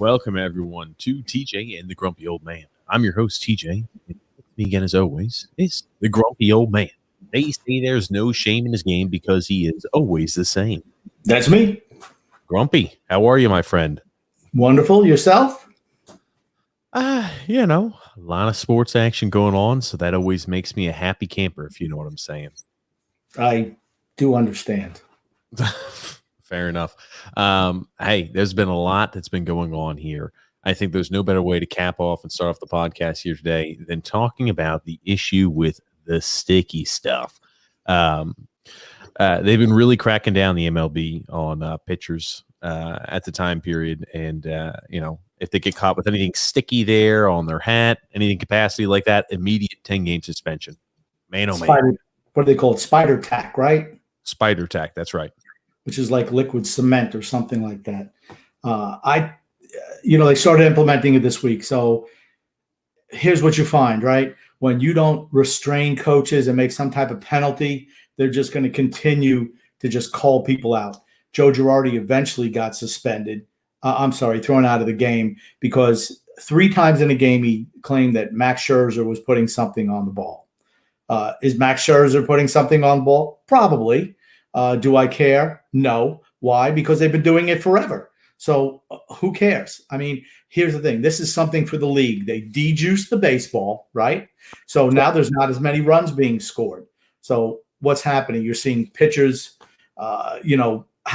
Welcome, everyone, to TJ and the Grumpy Old Man. I'm your host, TJ. And with me again, as always, is the Grumpy Old Man. They say there's no shame in his game because he is always the same. That's me. Grumpy, how are you, my friend? Wonderful. Yourself? A lot of sports action going on, so that always makes me a happy camper, if you know what I'm saying. I do understand. Fair enough. Hey, there's been a lot that's been going on here. I think there's no better way to cap off and start off the podcast here today than talking about the issue with the sticky stuff. They've been really cracking down the MLB on pitchers at the time period. And, if they get caught with anything sticky there on their hat, anything capacity like that, immediate 10-game suspension. Man, oh man. What do they call it? Spider tack, right? Spider tack, that's right. Which is like liquid cement or something like that. They started implementing it this week. So here's what you find, right? When you don't restrain coaches and make some type of penalty, they're just going to continue to just call people out. Joe Girardi eventually got suspended. Thrown out of the game because 3 times in a game he claimed that Max Scherzer was putting something on the ball. Is Max Scherzer putting something on the ball? Probably. Do I care? No. Why? Because they've been doing it forever. So who cares? I mean, here's the thing. This is something for the league. They de-juiced the baseball, right? So now there's not as many runs being scored. So what's happening? You're seeing pitchers,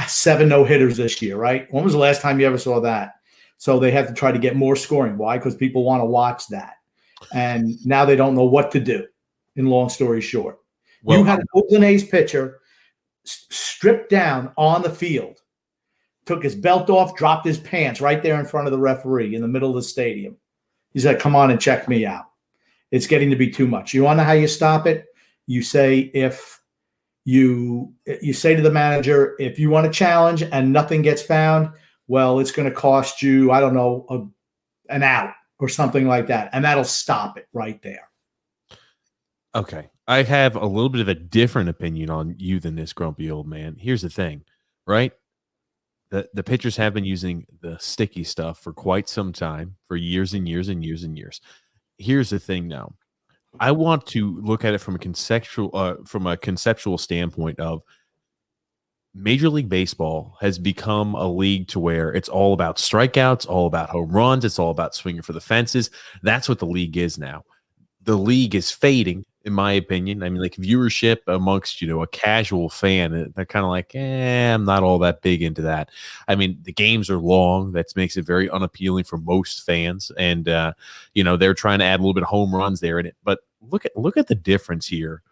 7 no-hitters this year, right? When was the last time you ever saw that? So they have to try to get more scoring. Why? Because people want to watch that. And now they don't know what to do, in long story short. Well, you had an Oakland A's pitcher stripped down on the field, took his belt off, dropped his pants right there in front of the referee in the middle of the stadium. He said, come on and check me out. It's getting to be too much. You want to know how you stop it? You say you say to the manager, if you want to challenge and nothing gets found, well, it's going to cost you, I don't know, an out or something like that. And that'll stop it right there. Okay. I have a little bit of a different opinion on you than this grumpy old man. Here's the thing, right? The pitchers have been using the sticky stuff for quite some time, for years and years and years and years. Here's the thing now. I want to look at it from a conceptual standpoint of Major League Baseball has become a league to where it's all about strikeouts, all about home runs, it's all about swinging for the fences. That's what the league is now. The league is fading, in my opinion. I mean, like viewership amongst, a casual fan, they're kind of like, I'm not all that big into that. I mean, the games are long. That makes it very unappealing for most fans. And, they're trying to add a little bit of home runs there in it. But look at the difference here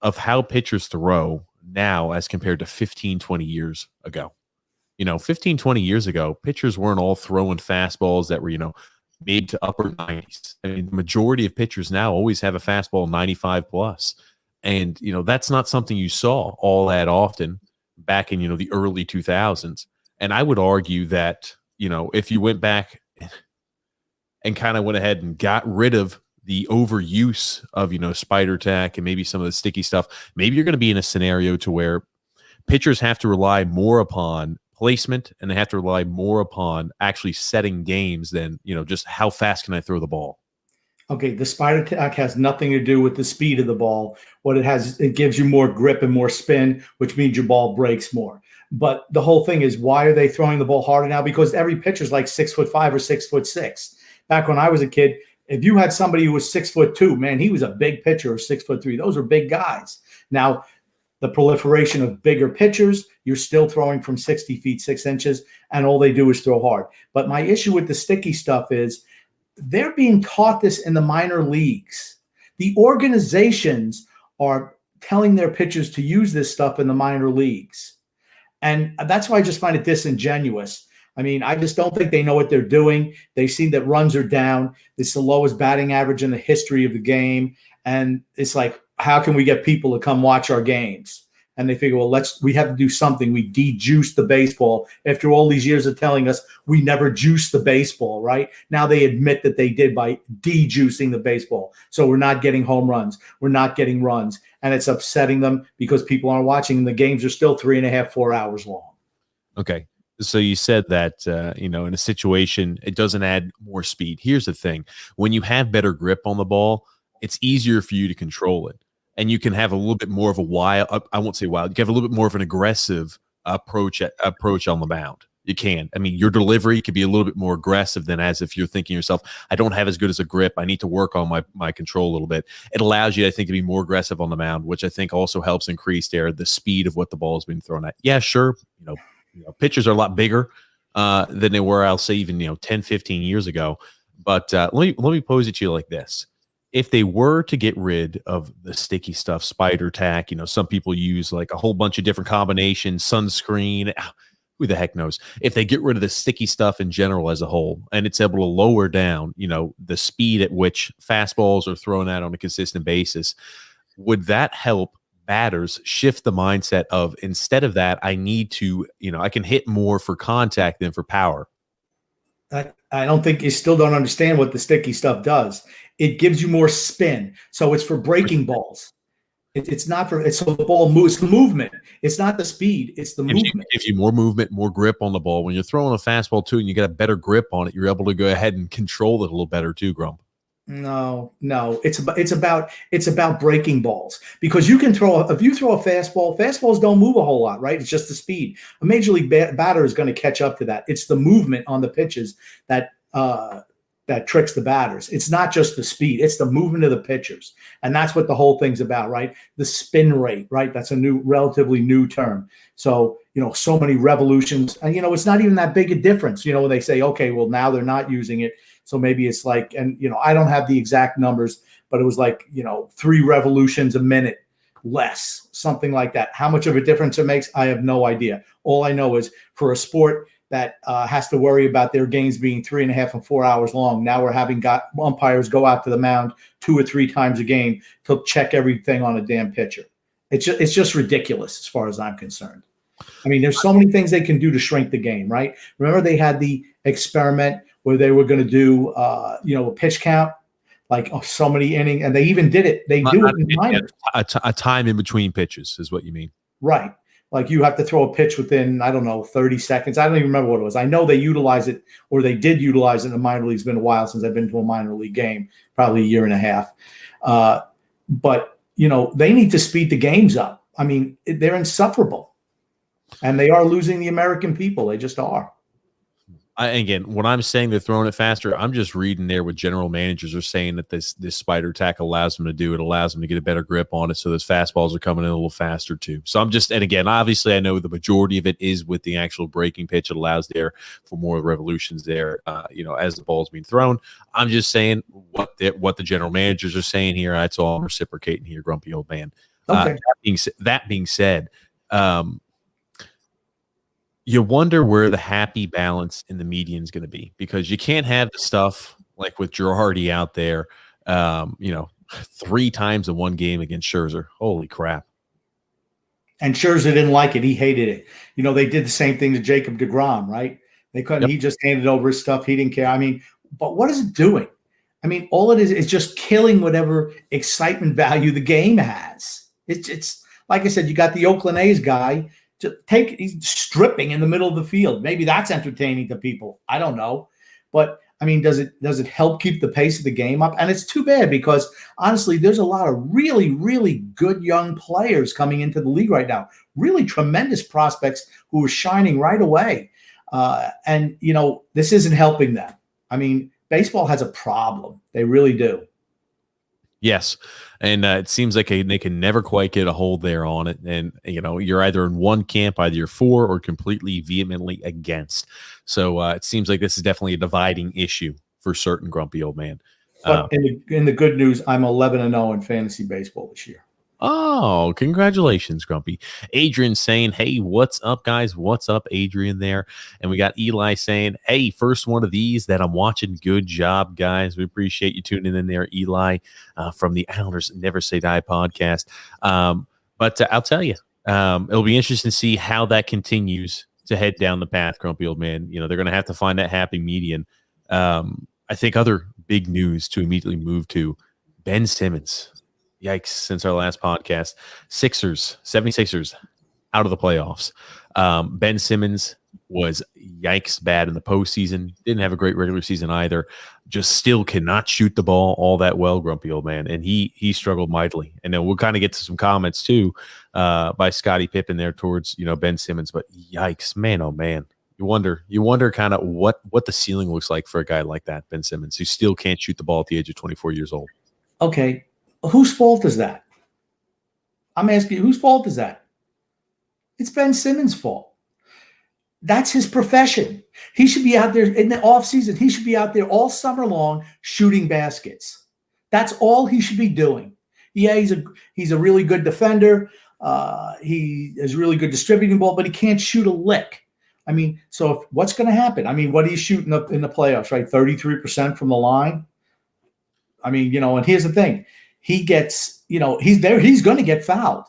of how pitchers throw now as compared to 15, 20 years ago. 15, 20 years ago, pitchers weren't all throwing fastballs that were, mid to upper 90s. I mean, the majority of pitchers now always have a fastball 95 plus. And, that's not something you saw all that often back in, the early 2000s. And I would argue that, if you went back and kind of went ahead and got rid of the overuse of, spider tack and maybe some of the sticky stuff, maybe you're going to be in a scenario to where pitchers have to rely more upon placement and they have to rely more upon actually setting games than, just how fast can I throw the ball? Okay, the spider tack has nothing to do with the speed of the ball. What it has, it gives you more grip and more spin, which means your ball breaks more. But the whole thing is, why are they throwing the ball harder now? Because every pitcher's like 6'5" or 6'6". Back when I was a kid, if you had somebody who was 6'2", man, he was a big pitcher, or 6'3". Those are big guys. Now, the proliferation of bigger pitchers, you're still throwing from 60 feet, 6 inches, and all they do is throw hard. But my issue with the sticky stuff is they're being taught this in the minor leagues. The organizations are telling their pitchers to use this stuff in the minor leagues. And that's why I just find it disingenuous. I mean, I just don't think they know what they're doing. They see that runs are down. It's the lowest batting average in the history of the game. And it's like, how can we get people to come watch our games? And they figure, well, we have to do something. We de-juice the baseball. After all these years of telling us we never juice the baseball, right? Now they admit that they did by de-juicing the baseball. So we're not getting home runs. We're not getting runs. And it's upsetting them because people aren't watching. And the games are still 3.5, 4 hours long. Okay. So you said that in a situation it doesn't add more speed. Here's the thing: when you have better grip on the ball, it's easier for you to control it, and you can have a little bit more of a wild. I won't say wild. You can have a little bit more of an aggressive approach on the mound. You can. I mean, your delivery could be a little bit more aggressive than as if you're thinking yourself, I don't have as good as a grip. I need to work on my control a little bit. It allows you, I think, to be more aggressive on the mound, which I think also helps increase the speed of what the ball is being thrown at. Yeah, sure. Pitchers are a lot bigger than they were, I'll say, even 10, 15 years ago. But let me pose it to you like this. If they were to get rid of the sticky stuff, spider tack, some people use like a whole bunch of different combinations, sunscreen, who the heck knows? If they get rid of the sticky stuff in general as a whole, and it's able to lower down, the speed at which fastballs are thrown out on a consistent basis, would that help batters shift the mindset of, instead of that, I need to, I can hit more for contact than for power? I don't think you still don't understand what the sticky stuff does. It gives you more spin. So it's for breaking balls. It's not for, it's so the ball moves, the movement. It's not the speed, it's the movement. Gives you more movement, more grip on the ball. When you're throwing a fastball too, and you get a better grip on it, you're able to go ahead and control it a little better too, Grump. No, it's about breaking balls, because you can if you throw a fastballs don't move a whole lot, right? It's just the speed. A major league batter is going to catch up to that. It's the movement on the pitches that tricks the batters. It's not just the speed, it's the movement of the pitchers. And that's what the whole thing's about, right? The spin rate, right? That's a relatively new term. So, so many revolutions, and, it's not even that big a difference, when they say, okay, well, now they're not using it. So maybe it's like, and, I don't have the exact numbers, but it was like, 3 revolutions a minute less, something like that. How much of a difference it makes, I have no idea. All I know is, for a sport that has to worry about their games being 3.5 and 4 hours long, now we're having umpires go out to the mound 2 or 3 times a game to check everything on a damn pitcher. It's just ridiculous as far as I'm concerned. I mean, there's so many things they can do to shrink the game, right? Remember they had the experiment where they were going to do, a pitch count, like so many innings, and they even did it. They do it in minors. A time in between pitches is what you mean. Right. Like you have to throw a pitch within, 30 seconds. I don't even remember what it was. I know they utilize it, or they did utilize it in the minor league. It's been a while since I've been to a minor league game, probably a year and a half. But, they need to speed the games up. I mean, they're insufferable. And they are losing the American people. They just are. Again, when I'm saying they're throwing it faster, I'm just reading there what general managers are saying that this spider tack allows them to do. It allows them to get a better grip on it, so those fastballs are coming in a little faster too. So and again, obviously, I know the majority of it is with the actual breaking pitch. It allows there for more revolutions there, as the ball's being thrown. I'm just saying what the general managers are saying here. That's all I'm reciprocating here, grumpy old man. Okay. That being said, you wonder where the happy balance in the median is going to be, because you can't have the stuff like with Girardi out there, 3 times in one game against Scherzer. Holy crap. And Scherzer didn't like it. He hated it. They did the same thing to Jacob deGrom, right? They couldn't. Yep. He just handed over his stuff. He didn't care. I mean, but what is it doing? I mean, all it is just killing whatever excitement value the game has. It's like I said, you got the Oakland A's guy. He's stripping in the middle of the field. Maybe that's entertaining to people. I don't know. But I mean, does it help keep the pace of the game up? And it's too bad, because honestly, there's a lot of really, really good young players coming into the league right now. Really tremendous prospects who are shining right away. And this isn't helping them. I mean, baseball has a problem. They really do. Yes. And it seems like they can never quite get a hold there on it. And, you're either in one camp, either you're for or completely vehemently against. So it seems like this is definitely a dividing issue for certain, grumpy old man. But in the good news, I'm 11-0 in fantasy baseball this year. Oh, congratulations, Grumpy. Adrian saying, hey, what's up, guys? What's up, Adrian there? And we got Eli saying, hey, first one of these that I'm watching. Good job, guys. We appreciate you tuning in there, Eli, from the Islanders Never Say Die podcast. But I'll tell you, it'll be interesting to see how that continues to head down the path, Grumpy old man. They're going to have to find that happy median. I think other big news to immediately move to, Ben Simmons. Yikes, since our last podcast. 76ers out of the playoffs. Ben Simmons was yikes bad in the postseason. Didn't have a great regular season either. Just still cannot shoot the ball all that well, grumpy old man. And he struggled mightily. And then we'll kind of get to some comments too by Scottie Pippen there towards Ben Simmons. But yikes, man, oh man. You wonder kind of what the ceiling looks like for a guy like that, Ben Simmons, who still can't shoot the ball at the age of 24 years old. Okay, whose fault is that? I'm asking you, whose fault is that? It's Ben Simmons' fault. That's his profession. He should be out there in the offseason. He should be out there all summer long shooting baskets. That's all he should be doing. Yeah, he's a really good defender. He is really good distributing the ball, but he can't shoot a lick. I mean, so what's going to happen? I mean, what are you shooting up in the playoffs, right? 33% from the line. I mean, and here's the thing. He gets, he's there. He's going to get fouled.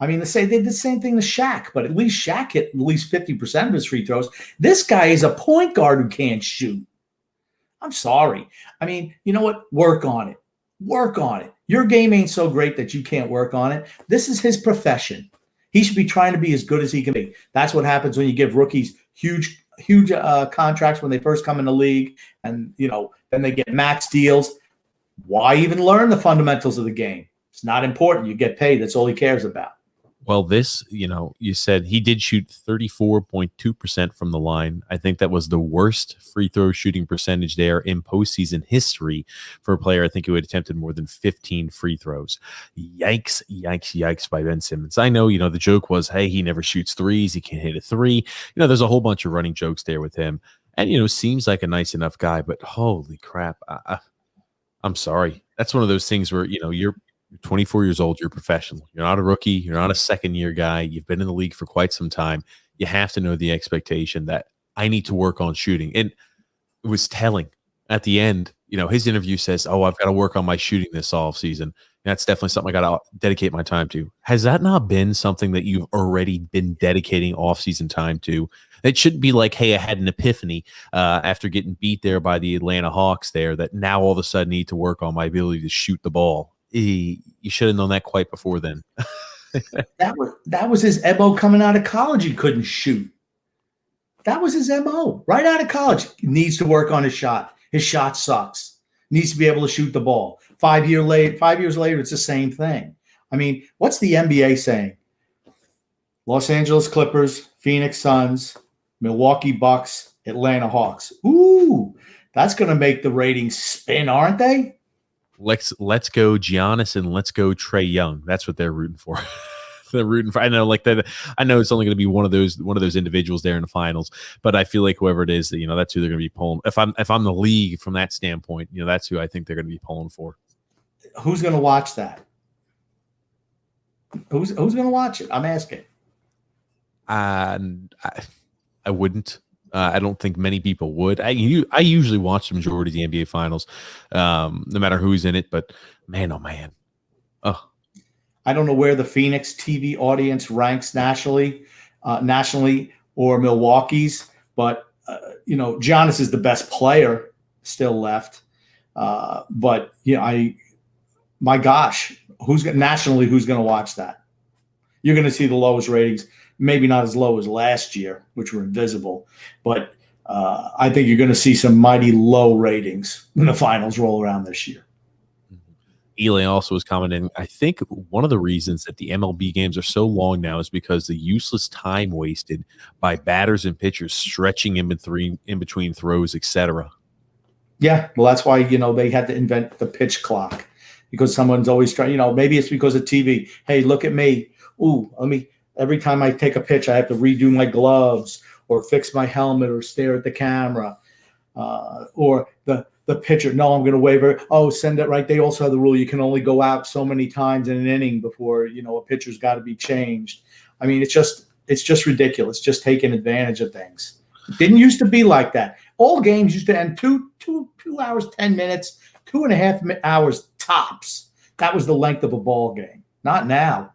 I mean, they did the same thing to Shaq, but at least Shaq hit at least 50% of his free throws. This guy is a point guard who can't shoot. I'm sorry. I mean, you know what? Work on it. Work on it. Your game ain't so great that you can't work on it. This is his profession. He should be trying to be as good as he can be. That's what happens when you give rookies huge contracts when they first come in the league, and then they get max deals. Why even learn the fundamentals of the game? It's not important. You get paid. That's all he cares about. Well, this, you said he did shoot 34.2% from the line. I think that was the worst free throw shooting percentage there in postseason history for a player. I think who had attempted more than 15 free throws. Yikes, yikes, yikes by Ben Simmons. I know, the joke was, hey, he never shoots threes. He can't hit a three. There's a whole bunch of running jokes there with him. And, seems like a nice enough guy, but holy crap. I'm sorry. That's one of those things where, you're 24 years old, you're a professional. You're not a rookie. You're not a second-year guy. You've been in the league for quite some time. You have to know the expectation that I need to work on shooting. And it was telling at the end. His interview says, oh, I've got to work on my shooting this offseason. That's definitely something I got to dedicate my time to. Has that not been something that you've already been dedicating offseason time to? It shouldn't be like, hey, I had an epiphany after getting beat there by the Atlanta Hawks there that now all of a sudden need to work on my ability to shoot the ball. You should have known that quite before then. That was his MO coming out of college. He couldn't shoot. That was his MO right out of college. He needs to work on his shot. His shot sucks. Needs to be able to shoot the ball. 5 years later, it's the same thing. I mean, what's the NBA saying? Los Angeles Clippers, Phoenix Suns, Milwaukee Bucks, Atlanta Hawks. Ooh, that's going to make the ratings spin, aren't they? Let's go Giannis and let's go Trae Young. That's what they're rooting for. They're rooting for. I know, like that. I know it's only going to be one of those individuals there in the finals, but I feel like whoever it is, that's who they're going to be pulling. If I'm the league from that standpoint, that's who I think they're going to be pulling for. Who's going to watch that? Who's going to watch it? I'm asking. I wouldn't. I don't think many people would. I usually watch the majority of the NBA Finals, no matter who's in it. But man, oh man, I don't know where the Phoenix TV audience ranks nationally, or Milwaukee's, but Giannis is the best player still left. But my gosh, who's going to watch that? You're going to see the lowest ratings. Maybe not as low as last year, which were invisible, but I think you're going to see some mighty low ratings when the finals roll around this year. Eli also was commenting, I think one of the reasons that the MLB games are so long now is because the useless time wasted by batters and pitchers stretching in between throws, etc. Yeah, well, that's why they had to invent the pitch clock, because someone's always trying. Maybe it's because of TV. Hey, look at me. Ooh, every time I take a pitch, I have to redo my gloves or fix my helmet or stare at the camera. Or the pitcher, no, I'm going to waiver. Oh, send it right. They also have the rule you can only go out so many times in an inning before, a pitcher's got to be changed. I mean, it's just ridiculous, just taking advantage of things. It didn't used to be like that. All games used to end 2 hours, 10 minutes, 2.5 hours tops. That was the length of a ball game. Not now.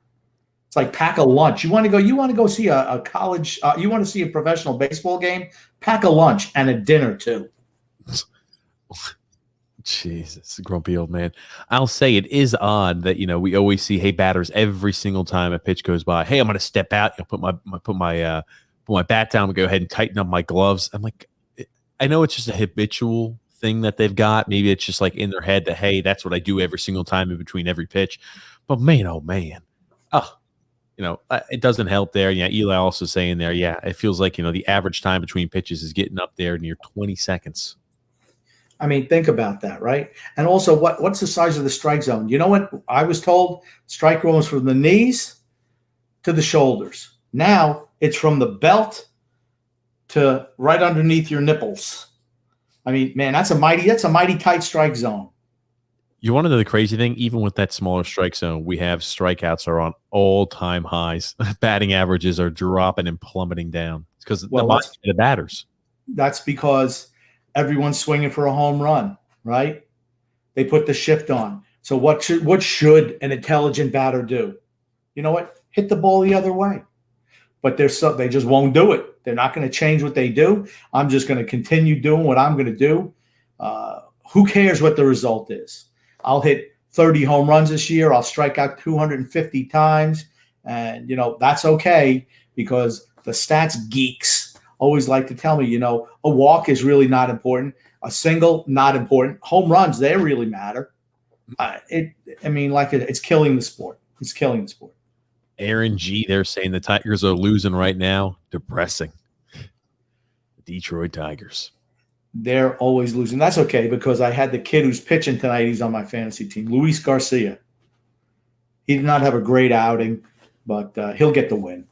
It's like pack a lunch. You want to go see a college, you want to see a professional baseball game? Pack a lunch and a dinner too. Jesus, grumpy old man. I'll say it is odd that we always see batters every single time a pitch goes by. Hey, I'm going to step out. Put my put my bat down and go ahead and tighten up my gloves. I'm like, I know it's just a habitual thing that they've got. Maybe it's just like in their head that, hey, that's what I do every single time in between every pitch. But man, oh man, it doesn't help there. Yeah, Eli also saying there, yeah, it feels like, the average time between pitches is getting up there near 20 seconds. I mean, think about that, right? And also, what's the size of the strike zone? You know what I was told? Strike zone was from the knees to the shoulders. Now it's from the belt to right underneath your nipples. I mean, man, that's a mighty tight strike zone. You want to know the crazy thing? Even with that smaller strike zone, we have strikeouts are on all-time highs. Batting averages are dropping and plummeting down. It's because the batters. That's because everyone's swinging for a home run, right? They put the shift on. So what should an intelligent batter do? You know what? Hit the ball the other way. But they just won't do it. They're not going to change what they do. I'm just going to continue doing what I'm going to do. Who cares what the result is? I'll hit 30 home runs this year. I'll strike out 250 times. And, that's okay, because the stats geeks always like to tell me, a walk is really not important. A single, not important. Home runs, they really matter. It's killing the sport. It's killing the sport. Aaron G, they're saying the Tigers are losing right now. Depressing. Detroit Tigers. They're always losing. That's okay, because I had the kid who's pitching tonight. He's on my fantasy team, Luis Garcia. He did not have a great outing, but he'll get the win.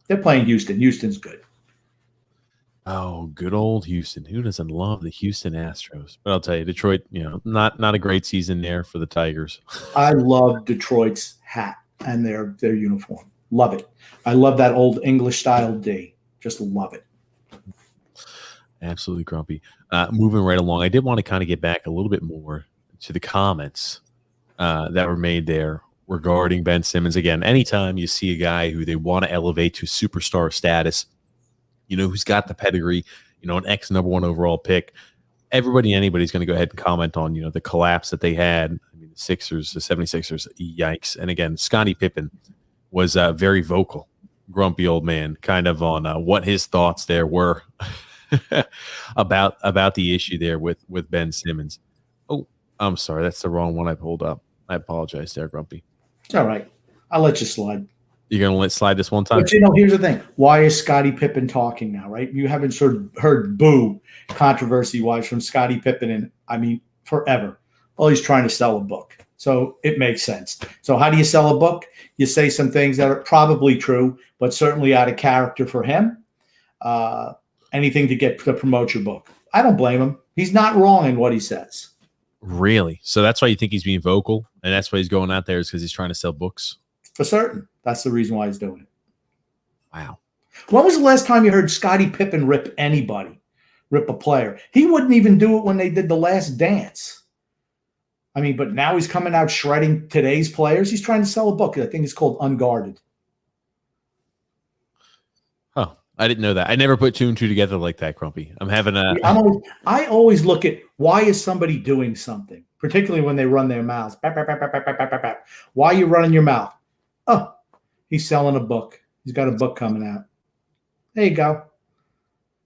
They're playing Houston. Houston's good. Oh, good old Houston. Who doesn't love the Houston Astros? But I'll tell you, Detroit, not a great season there for the Tigers. I love Detroit's hat and their uniform. Love it. I love that old English-style D. Just love it. Absolutely, Grumpy. Moving right along, I did want to kind of get back a little bit more to the comments that were made there regarding Ben Simmons. Again, anytime you see a guy who they want to elevate to superstar status, who's got the pedigree, an ex number 1 overall pick, anybody's going to go ahead and comment on, the collapse that they had. I mean, the 76ers, yikes. And again, Scottie Pippen was very vocal, grumpy old man, kind of on what his thoughts there were about the issue there with Ben Simmons. Oh, I'm sorry. That's the wrong one I pulled up. I apologize there, Grumpy. It's all right. I'll let you slide. You're going to let slide this one time? But, here's the thing. Why is Scottie Pippen talking now, right? You haven't heard boo controversy-wise from Scottie Pippen in, forever. Well, he's trying to sell a book. So it makes sense. So how do you sell a book? You say some things that are probably true, but certainly out of character for him. Anything to promote your book. I don't blame him. He's not wrong in what he says. Really? So that's why you think he's being vocal, and that's why he's going out there, is because he's trying to sell books? For certain. That's the reason why he's doing it. Wow. When was the last time you heard Scottie Pippen rip a player? He wouldn't even do it when they did The Last Dance. But now he's coming out shredding today's players. He's trying to sell a book. I think it's called Unguarded. Oh, I didn't know that. I never put 2 and 2 together like that, Grumpy. I'm having a. I always look at, why is somebody doing something, particularly when they run their mouths. Why are you running your mouth? Oh, he's selling a book. He's got a book coming out. There you go.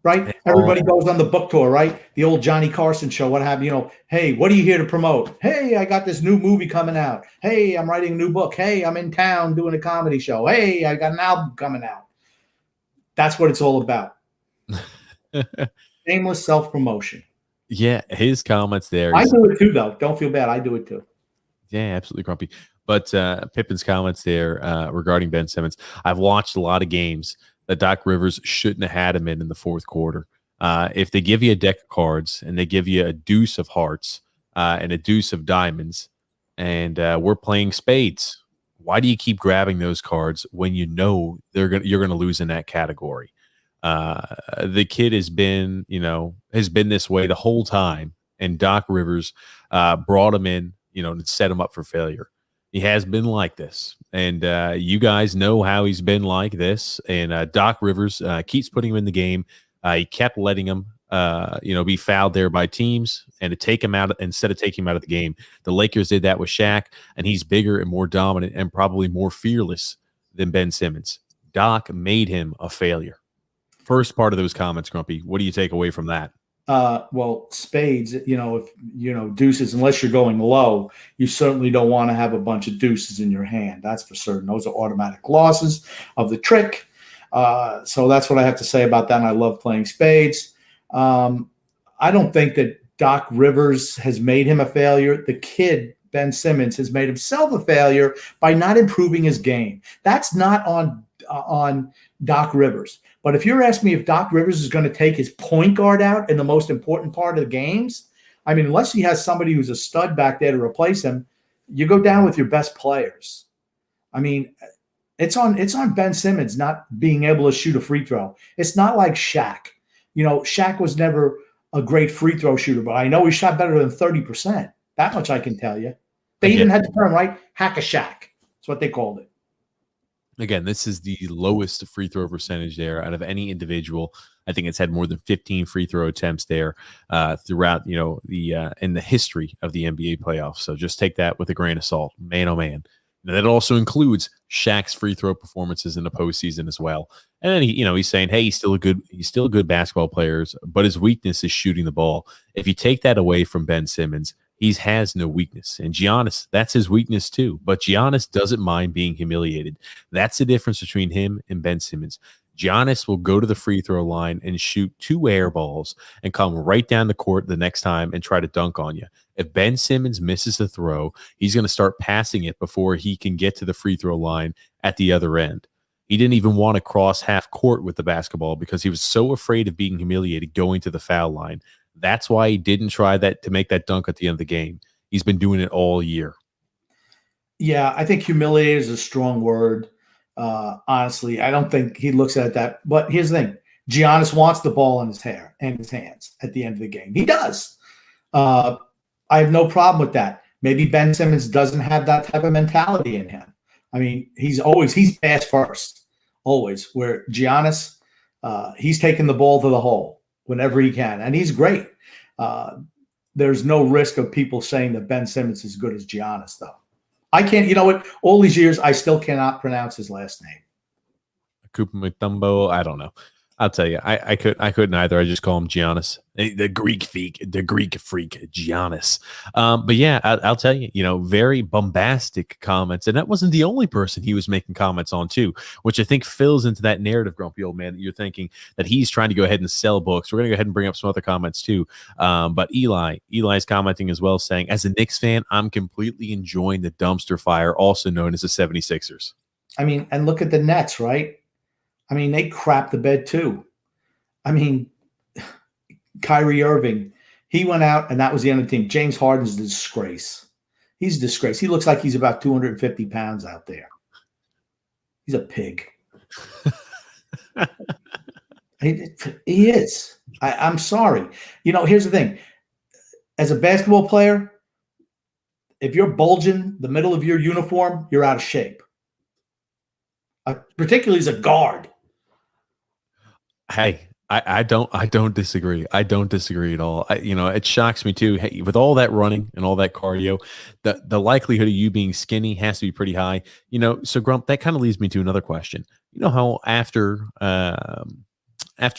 Right? Everybody goes on the book tour, right? The old Johnny Carson show. What happened? Hey, what are you here to promote? Hey, I got this new movie coming out. Hey, I'm writing a new book. Hey, I'm in town doing a comedy show. Hey, I got an album coming out. That's what it's all about. Shameless self-promotion. Yeah, his comments there. I do it too, though. Don't feel bad. I do it too. Yeah, absolutely, Grumpy. But Pippen's comments there regarding Ben Simmons. I've watched a lot of games that Doc Rivers shouldn't have had him in the fourth quarter. If they give you a deck of cards and they give you a deuce of hearts and a deuce of diamonds, and we're playing spades, why do you keep grabbing those cards when you know you're going to lose in that category? The kid has been this way the whole time, and Doc Rivers brought him in, to set him up for failure. He has been like this, and you guys know how he's been like this. And Doc Rivers keeps putting him in the game. He kept letting him, be fouled there by teams, and to take him out instead of taking him out of the game. The Lakers did that with Shaq, and he's bigger and more dominant and probably more fearless than Ben Simmons. Doc made him a failure. first part of those comments, Grumpy. What do you take away from that? Well, spades, if deuces, unless you're going low, you certainly don't want to have a bunch of deuces in your hand. That's for certain. Those are automatic losses of the trick. So that's what I have to say about that. And I love playing spades. I don't think that Doc Rivers has made him a failure. The kid, Ben Simmons, has made himself a failure by not improving his game. That's not on Doc Rivers. But if you're asking me if Doc Rivers is going to take his point guard out in the most important part of the games, I mean, unless he has somebody who's a stud back there to replace him, you go down with your best players. I mean, it's on Ben Simmons not being able to shoot a free throw. It's not like Shaq. Shaq was never a great free throw shooter, but I know he shot better than 30%. That much I can tell you. They even had the term, right? Hack a Shaq. That's what they called it. Again, this is the lowest free throw percentage there out of any individual. I think it's had more than 15 free throw attempts there throughout, in the history of the NBA playoffs. So just take that with a grain of salt, man. Oh man. And that also includes Shaq's free throw performances in the postseason as well. And then he's saying, hey, he's still a good basketball player, but his weakness is shooting the ball. If you take that away from Ben Simmons, he has no weakness. And Giannis, that's his weakness too. But Giannis doesn't mind being humiliated. That's the difference between him and Ben Simmons. Giannis will go to the free throw line and shoot 2 air balls and come right down the court the next time and try to dunk on you. If Ben Simmons misses the throw, he's going to start passing it before he can get to the free throw line at the other end. He didn't even want to cross half court with the basketball because he was so afraid of being humiliated going to the foul line. That's why he didn't try that to make that dunk at the end of the game. He's been doing it all year. Yeah, I think humiliated is a strong word. Honestly, I don't think he looks at that. But here's the thing. Giannis wants the ball in his hands at the end of the game. He does. I have no problem with that. Maybe Ben Simmons doesn't have that type of mentality in him. I mean, he's pass first, always. Where Giannis, he's taking the ball to the hole whenever he can, and he's great. There's no risk of people saying that Ben Simmons is as good as Giannis, though. I can't, you know what? All these years, I still cannot pronounce his last name. Cooper McDumbo, I don't know. I'll tell you, I couldn't either. I just call him Giannis, the Greek freak, Giannis. But yeah, I'll tell you, very bombastic comments, and that wasn't the only person he was making comments on too, which I think fills into that narrative, grumpy old man, that you're thinking that he's trying to go ahead and sell books. We're gonna go ahead and bring up some other comments too. But Eli's commenting as well, saying, as a Knicks fan, I'm completely enjoying the dumpster fire, also known as the 76ers. I mean, and look at the Nets, right? I mean, they crap the bed too. I mean, Kyrie Irving, he went out and that was the end of the team. James Harden's a disgrace. He's a disgrace. He looks like he's about 250 pounds out there. He's a pig. He is. I'm sorry. Here's the thing. As a basketball player, if you're bulging the middle of your uniform, you're out of shape. Particularly as a guard. Hey, I don't disagree. I don't disagree at all. It shocks me too. Hey, with all that running and all that cardio, the likelihood of you being skinny has to be pretty high. So Grump, that kind of leads me to another question. How after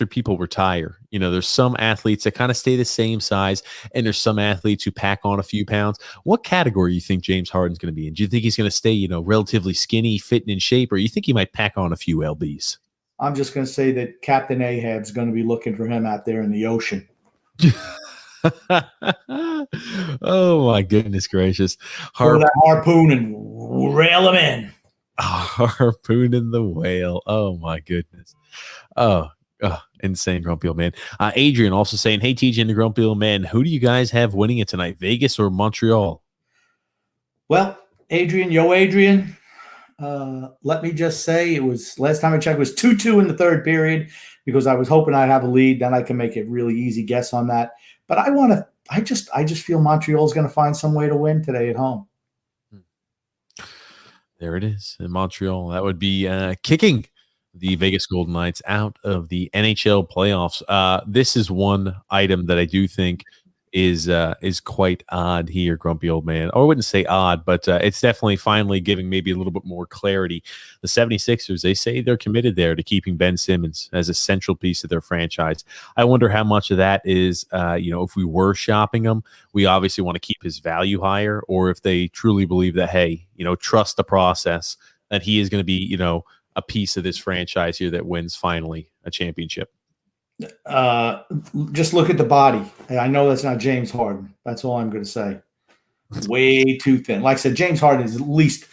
people retire, there's some athletes that kind of stay the same size, and there's some athletes who pack on a few pounds. What category do you think James Harden's going to be in? Do you think he's going to stay, relatively skinny, fit and in shape, or you think he might pack on a few lbs? I'm just going to say that Captain Ahab's going to be looking for him out there in the ocean. Oh my goodness gracious! Throw that harpoon and rail him in. Harpoon in the whale. Oh my goodness! Oh, insane, grumpy old man. Adrian also saying, "Hey TJ and the grumpy old man, who do you guys have winning it tonight? Vegas or Montreal?" Well, Adrian. Let me just say it was last time I checked, it was 2-2 in the third period because I was hoping I'd have a lead. Then I can make a really easy guess on that. But I just feel Montreal's going to find some way to win today at home. There it is in Montreal. That would be kicking the Vegas Golden Knights out of the NHL playoffs. This is one item that I do think is quite odd here, grumpy old man. Or I wouldn't say odd, but it's definitely finally giving maybe a little bit more clarity. The 76ers, they say they're committed there to keeping Ben Simmons as a central piece of their franchise. I wonder how much of that is, if we were shopping him, we obviously want to keep his value higher, or if they truly believe that, hey, trust the process, that he is going to be, a piece of this franchise here that wins finally a championship. Just look at the body. I know that's not James Harden. That's all I'm going to say. Way too thin. Like I said, James Harden is at least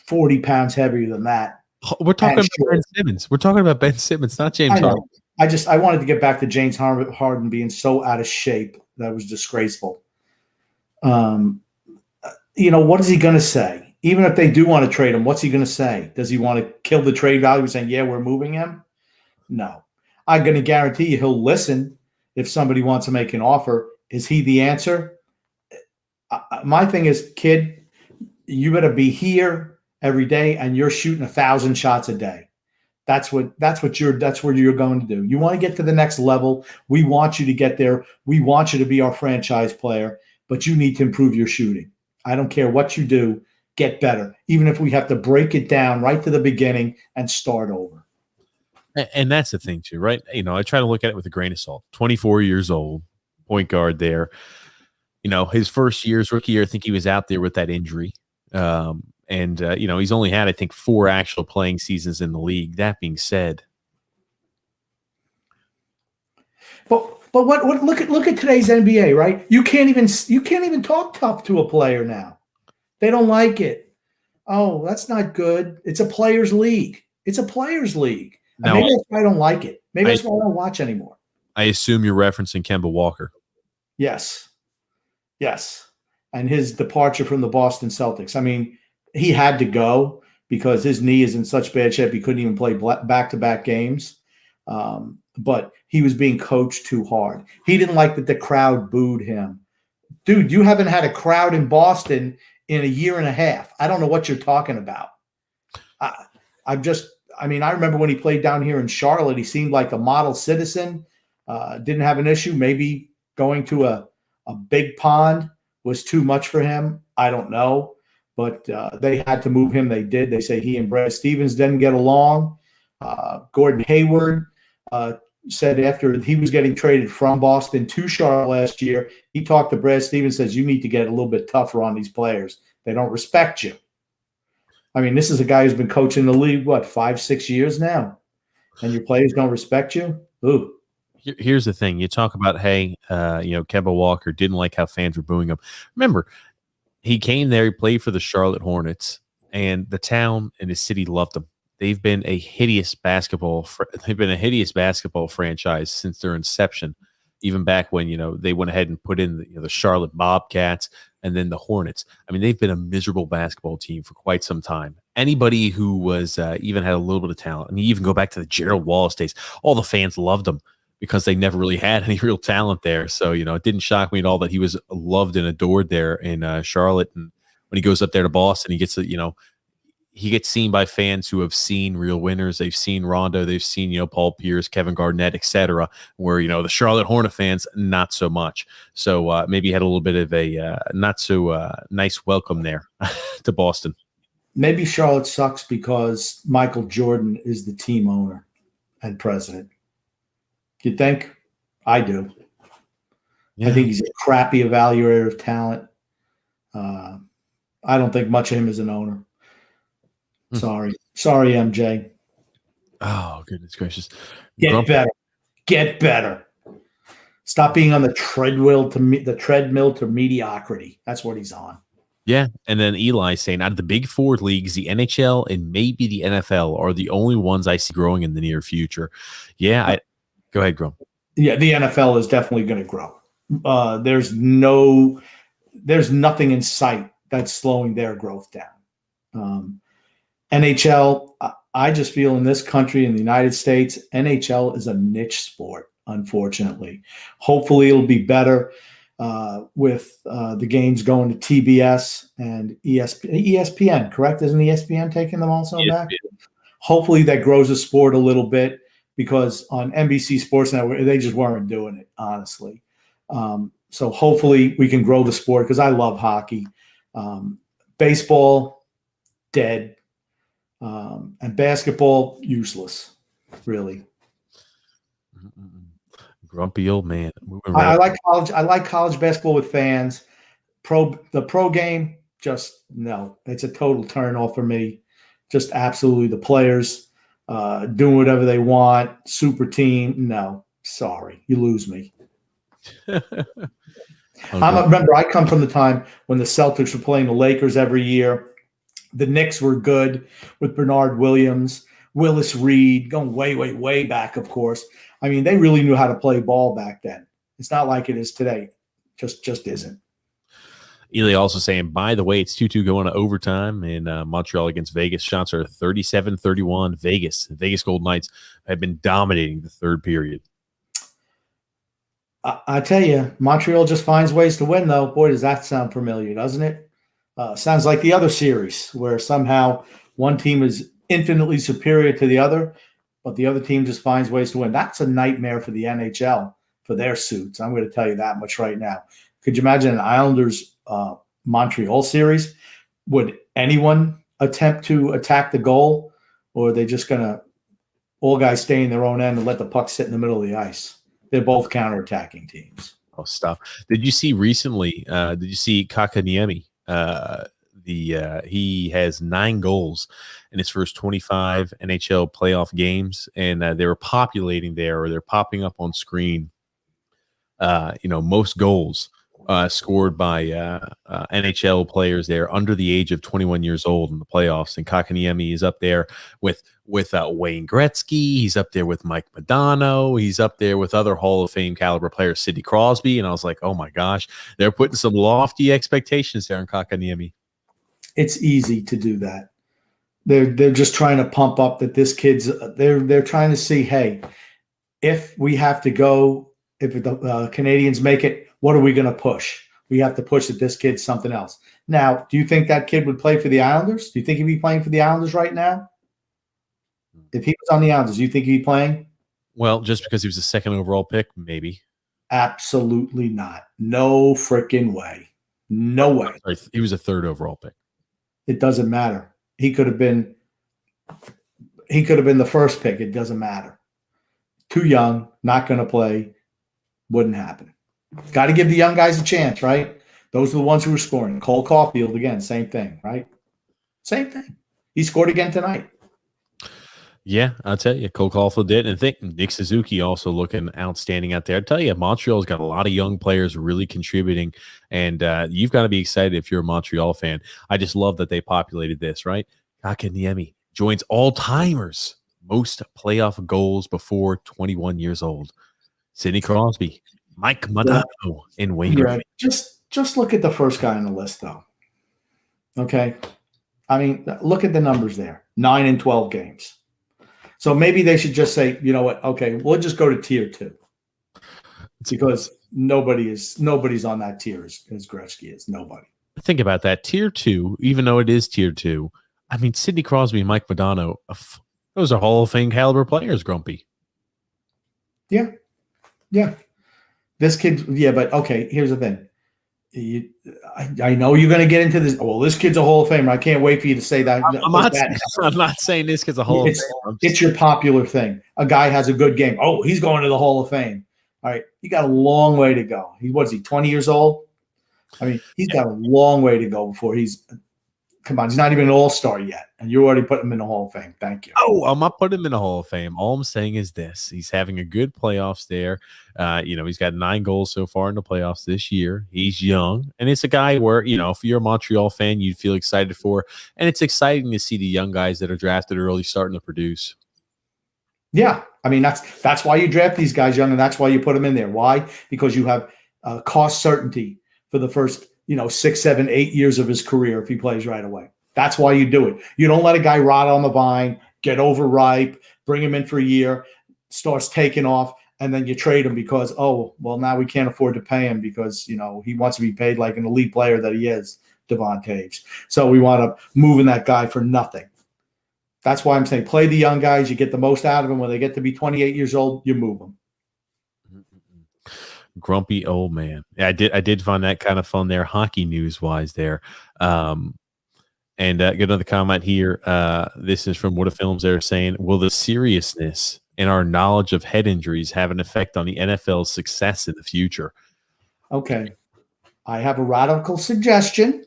40 pounds heavier than that. We're talking about Ben Simmons. We're talking about Ben Simmons, not James Harden. I wanted to get back to James Harden being so out of shape. That was disgraceful. What is he going to say? Even if they do want to trade him, what's he going to say? Does he want to kill the trade value saying, yeah, we're moving him? No. I'm going to guarantee you he'll listen if somebody wants to make an offer. Is he the answer? My thing is, kid, you better be here every day and you're shooting 1,000 shots a day. That's where you're going to do. You want to get to the next level. We want you to get there. We want you to be our franchise player, but you need to improve your shooting. I don't care what you do, get better. Even if we have to break it down right to the beginning and start over. And that's the thing too, right? I try to look at it with a grain of salt. 24 years old, point guard there. His first year's rookie year, I think he was out there with that injury. He's only had, I think, 4 actual playing seasons in the league. That being said, but what look at today's NBA, right? You can't even talk tough to a player now. They don't like it. Oh, that's not good. It's a players' league. It's a players' league. Now, maybe that's why I don't like it. Maybe that's why I don't watch anymore. I assume you're referencing Kemba Walker. Yes. And his departure from the Boston Celtics. I mean, he had to go because his knee is in such bad shape he couldn't even play back-to-back games. But he was being coached too hard. He didn't like that the crowd booed him. Dude, you haven't had a crowd in Boston in a year and a half. I don't know what you're talking about. I remember when he played down here in Charlotte, he seemed like a model citizen, didn't have an issue. Maybe going to a big pond was too much for him. I don't know. But they had to move him. They did. They say he and Brad Stevens didn't get along. Gordon Hayward said after he was getting traded from Boston to Charlotte last year, he talked to Brad Stevens, says, you need to get a little bit tougher on these players. They don't respect you. I mean, this is a guy who's been coaching the league, 5-6 years now, and your players don't respect you? Ooh. Here's the thing. You talk about, hey, Kemba Walker didn't like how fans were booing him. Remember, he came there, he played for the Charlotte Hornets, and the town and his city loved him. They've been a hideous basketball franchise since their inception, even back when, they went ahead and put in the Charlotte Bobcats and then the Hornets. I mean, they've been a miserable basketball team for quite some time. Anybody who was even had a little bit of talent, and you even go back to the Gerald Wallace days, all the fans loved him because they never really had any real talent there. So, it didn't shock me at all that he was loved and adored there in Charlotte. And when he goes up there to Boston, he gets he gets seen by fans who have seen real winners. They've seen Rondo, they've seen, Paul Pierce, Kevin Garnett, etc. Where, the Charlotte Hornet fans, not so much. So maybe he had a little bit of a not so nice welcome there to Boston. Maybe Charlotte sucks because Michael Jordan is the team owner and president. You think? I do. Yeah. I think he's a crappy evaluator of talent. I don't think much of him as an owner. Sorry, MJ. Oh, goodness gracious! Get better. Stop being on the treadmill to mediocrity. That's what he's on. Yeah, and then Eli saying, out of the big 4 leagues, the NHL and maybe the NFL are the only ones I see growing in the near future. Yeah, go ahead, Grum. Yeah, the NFL is definitely going to grow. There's nothing in sight that's slowing their growth down. NHL, I just feel in this country, in the United States, NHL is a niche sport, unfortunately. Hopefully it'll be better with the games going to TBS and ESPN, correct? Isn't ESPN taking them also back? Hopefully that grows the sport a little bit because on NBC Sports Network, they just weren't doing it, honestly. So hopefully we can grow the sport because I love hockey. Baseball, dead. And basketball, useless, really. Grumpy old man. Moving I right. like college. I like college basketball with fans. The pro game, just no. It's a total turn off for me. Just absolutely the players doing whatever they want. Super team, no. Sorry, you lose me. Remember, I come from the time when the Celtics were playing the Lakers every year. The Knicks were good with Bernard Williams, Willis Reed, going way, way, way back, of course. I mean, they really knew how to play ball back then. It's not like it is today. Just isn't. Ely also saying, by the way, it's 2-2 going to overtime in Montreal against Vegas. Shots are 37-31. Vegas Golden Knights have been dominating the third period. I tell you, Montreal just finds ways to win, though. Boy, does that sound familiar, doesn't it? Sounds like the other series where somehow one team is infinitely superior to the other, but the other team just finds ways to win. That's a nightmare for the NHL, for their suits. I'm going to tell you that much right now. Could you imagine an Islanders Montreal series? Would anyone attempt to attack the goal, or are they just going to all guys stay in their own end and let the puck sit in the middle of the ice? They're both counterattacking teams. Oh, stop. Did you see recently, did you see Kakaniemi? He has 9 goals in his first 25 NHL playoff games, and they were populating there, or they're popping up on screen. Most goals scored by NHL players there under the age of 21 years old in the playoffs, and Kakaniemi is up there with Wayne Gretzky. He's up there with Mike Modano. He's up there with other Hall of Fame caliber players, Sidney Crosby. And I was like, oh my gosh, they're putting some lofty expectations there on Kakaniemi. It's easy to do that. They're just trying to pump up that this kid's. They're trying to see, hey, if we have to go, if the Canadians make it, what are we going to push? We have to push that this kid's something else. Now, do you think that kid would play for the Islanders? Do you think he'd be playing for the Islanders right now? If he was on the Islanders, do you think he'd be playing? Well, just because he was a second overall pick, maybe. Absolutely not. No freaking way. No way. Sorry, he was a third overall pick. It doesn't matter. He could have been the first pick. It doesn't matter. Too young, not going to play. Wouldn't happen. Got to give the young guys a chance, right? Those are the ones who were scoring. Cole Caulfield, again, same thing, right? Same thing. He scored again tonight. Yeah, I'll tell you, Cole Caulfield did. And I think Nick Suzuki also looking outstanding out there. I tell you, Montreal's got a lot of young players really contributing, and you've got to be excited if you're a Montreal fan. I just love that they populated this, right? Kakaniemi joins all-timers most playoff goals before 21 years old. Sidney Crosby, Mike Modano, and Wayne Gretzky. Just look at the first guy on the list, though. Okay? I mean, look at the numbers there. 9 and 12 games. So maybe they should just say, you know what? Okay, we'll just go to tier 2 because nobody's on that tier as Gretzky is. Nobody. Think about that. Tier 2, even though it is tier 2, I mean, Sidney Crosby and Mike Modano, those are Hall of Fame caliber players, Grumpy. Yeah. This kid, yeah, but okay, here's the thing. I know you're going to get into this. Well, this kid's a Hall of Famer. I can't wait for you to say that. I'm not saying this kid's a Hall of Famer. It's your popular thing. A guy has a good game. Oh, he's going to the Hall of Fame. All right, he got a long way to go. What's he, 20 years old? I mean, he's got a long way to go before he's – come on, he's not even an all-star yet, and you already put him in the Hall of Fame. Thank you. Oh, I'm not putting him in the Hall of Fame. All I'm saying is this. He's having a good playoffs there. He's got 9 goals so far in the playoffs this year. He's young, and it's a guy where, if you're a Montreal fan, you'd feel excited for, and it's exciting to see the young guys that are drafted early starting to produce. Yeah, I mean, that's why you draft these guys young, and that's why you put them in there. Why? Because you have cost certainty for the first 6, 7, 8 years of his career if he plays right away. That's why you do it. You don't let a guy rot on the vine, get overripe, bring him in for a year, starts taking off, and then you trade him because, now we can't afford to pay him because, he wants to be paid like an elite player that he is, Devon Taves. So we wind up moving that guy for nothing. That's why I'm saying play the young guys. You get the most out of them. When they get to be 28 years old, you move them. Grumpy old man. Yeah, I did find that kind of fun there, hockey news wise there. And get another comment here. This is from What a Films. They're saying, will the seriousness and our knowledge of head injuries have an effect on the NFL's success in the future? Okay. I have a radical suggestion